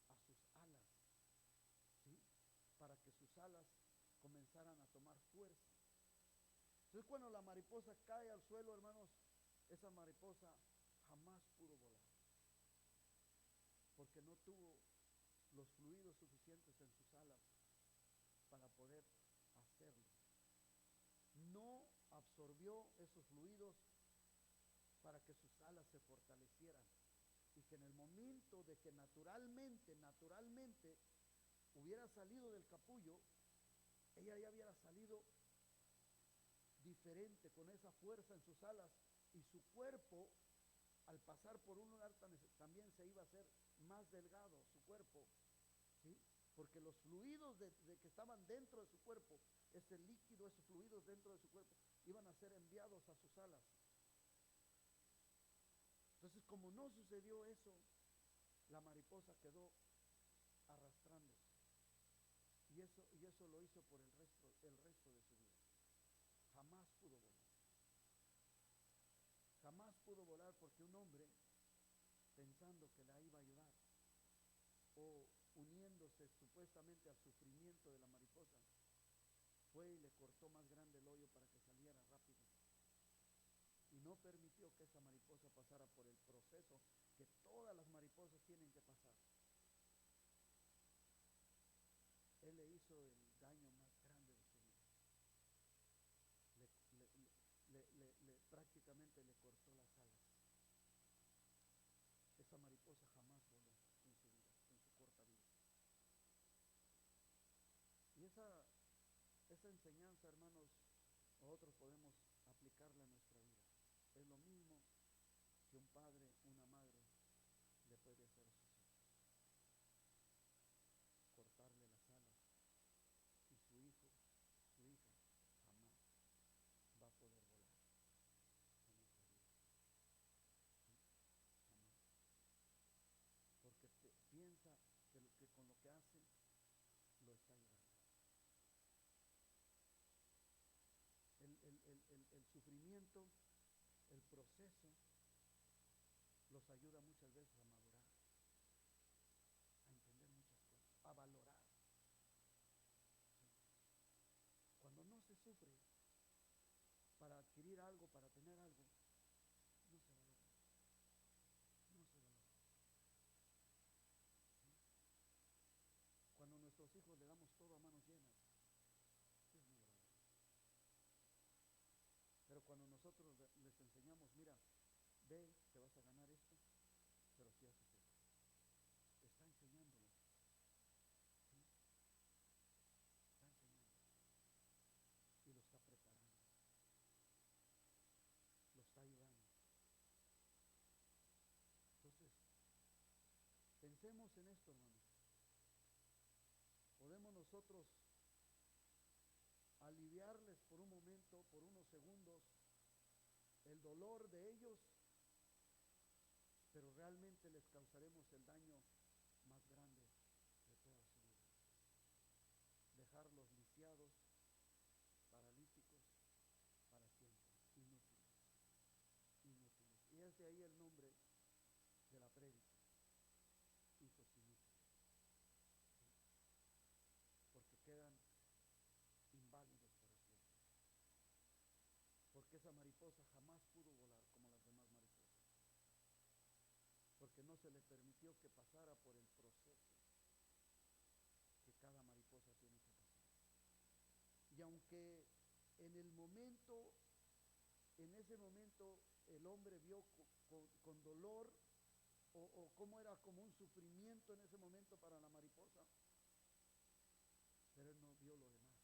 a sus alas, ¿sí?, para que sus alas comenzaran a tomar fuerza. Entonces cuando la mariposa cae al suelo, hermanos, esa mariposa jamás pudo volar, porque no tuvo los fluidos suficientes en sus alas para poder hacerlo. No absorbió esos fluidos para que sus alas se fortalecieran, y que en el momento de que naturalmente hubiera salido del capullo, ella ya hubiera salido diferente, con esa fuerza en sus alas, y su cuerpo, al pasar por un lugar también se iba a hacer más delgado, su cuerpo, ¿sí?, porque los fluidos de que estaban dentro de su cuerpo, ese líquido, esos fluidos dentro de su cuerpo, iban a ser enviados a sus alas. Entonces, como no sucedió eso, la mariposa quedó arrastrándose, y eso lo hizo por el resto de su vida. Jamás pudo volar. Jamás pudo volar, porque un hombre, pensando que la iba a ayudar, o uniéndose supuestamente al sufrimiento de la mariposa, fue y le cortó más grande el hoyo para que saliera rápido, y no permitió que esa mariposa pasara por el proceso que todas las mariposas tienen que pasar. Él le hizo el daño más grande de su vida. Prácticamente le cortó las alas. Esa mariposa jamás voló en su vida, en su corta vida. Y esa enseñanza, hermanos, nosotros podemos aplicarla a nuestra vida. Es lo mismo que un padre, una madre le puede hacer a sus hijos: cortarle las alas, y su hijo, su hija, jamás va a poder volar en esta vida. ¿Sí? Jamás. Porque piensa que con lo que hace lo está ayudando. El sufrimiento, el proceso, los ayuda muchas veces a madurar, a entender muchas cosas, a valorar. ¿Sí? Cuando no se sufre, ve que vas a ganar esto, pero si haces esto. Está enseñándolo. ¿Sí? Está enseñando. Y lo está preparando. Lo está ayudando. Entonces, pensemos en esto, hermanos. Podemos nosotros aliviarles por un momento, por unos segundos, el dolor de ellos, pero realmente les causaremos el daño más grande de toda su vida. Dejarlos lisiados, paralíticos, para siempre, inútiles, inútiles. Y es de ahí el nombre de la prédica, hijos inútiles, ¿sí? Porque quedan inválidos para siempre. Porque esa mariposa jamás pudo volar como las demás mariposas. Porque no se le permitió que pasara por el proceso que cada mariposa tiene que pasar. Y aunque en ese momento el hombre vio con dolor o cómo era como un sufrimiento en ese momento para la mariposa, pero él no vio lo demás.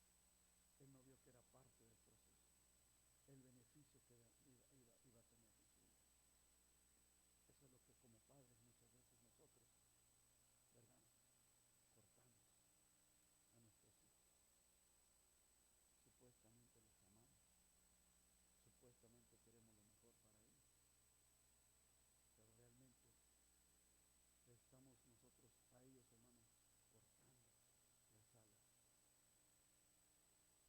Él no vio que era parte del proceso, el beneficio que iba a tener en su vida. Eso es lo que como padres muchas veces nosotros, ¿verdad?, cortamos a nuestros hijos. Supuestamente los amamos, supuestamente queremos lo mejor para ellos, pero realmente estamos nosotros a ellos, hermanos, cortando las alas,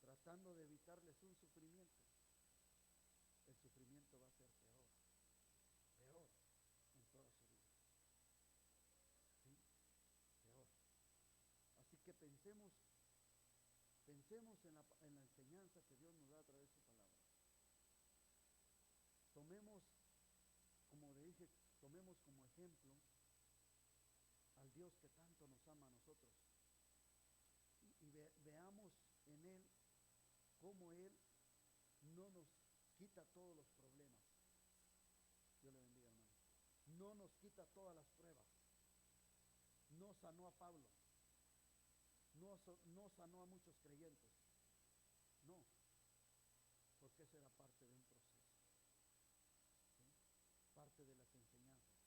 tratando de evitarles un sufrimiento. El sufrimiento va a ser peor, peor en toda su vida. ¿Sí? Peor. Así que pensemos en la enseñanza que Dios nos da a través de su palabra. Tomemos, como le dije, tomemos como ejemplo al Dios que tanto nos ama a nosotros y veamos en Él cómo Él no nos quita todos los problemas. Dios le bendiga, hermano. No nos quita todas las pruebas. No sanó a Pablo. No sanó a muchos creyentes. No, porque eso era parte de un proceso, ¿sí? Parte de las enseñanzas,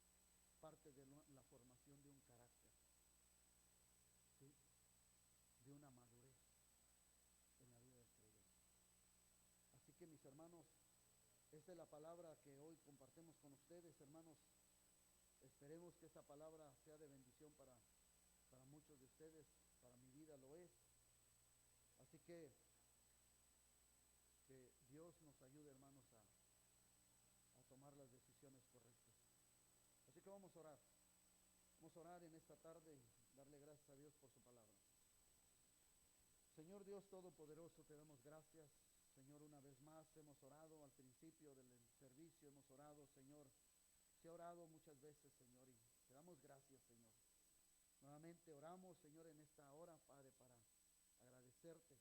parte de la formación de un carácter, ¿sí?, de una madurez en la vida del creyente. Así que, mis hermanos, esta es la palabra que hoy compartimos con ustedes, hermanos. Esperemos que esta palabra sea de bendición para muchos de ustedes. Para mi vida lo es. Así que Dios nos ayude, hermanos, a tomar las decisiones correctas. Así que vamos a orar. Vamos a orar en esta tarde y darle gracias a Dios por su palabra. Señor Dios Todopoderoso, te damos gracias. Señor, una vez más hemos orado al principio del servicio, hemos orado, Señor. Se ha orado muchas veces, Señor, y te damos gracias, Señor. Nuevamente oramos, Señor, en esta hora, Padre, para agradecerte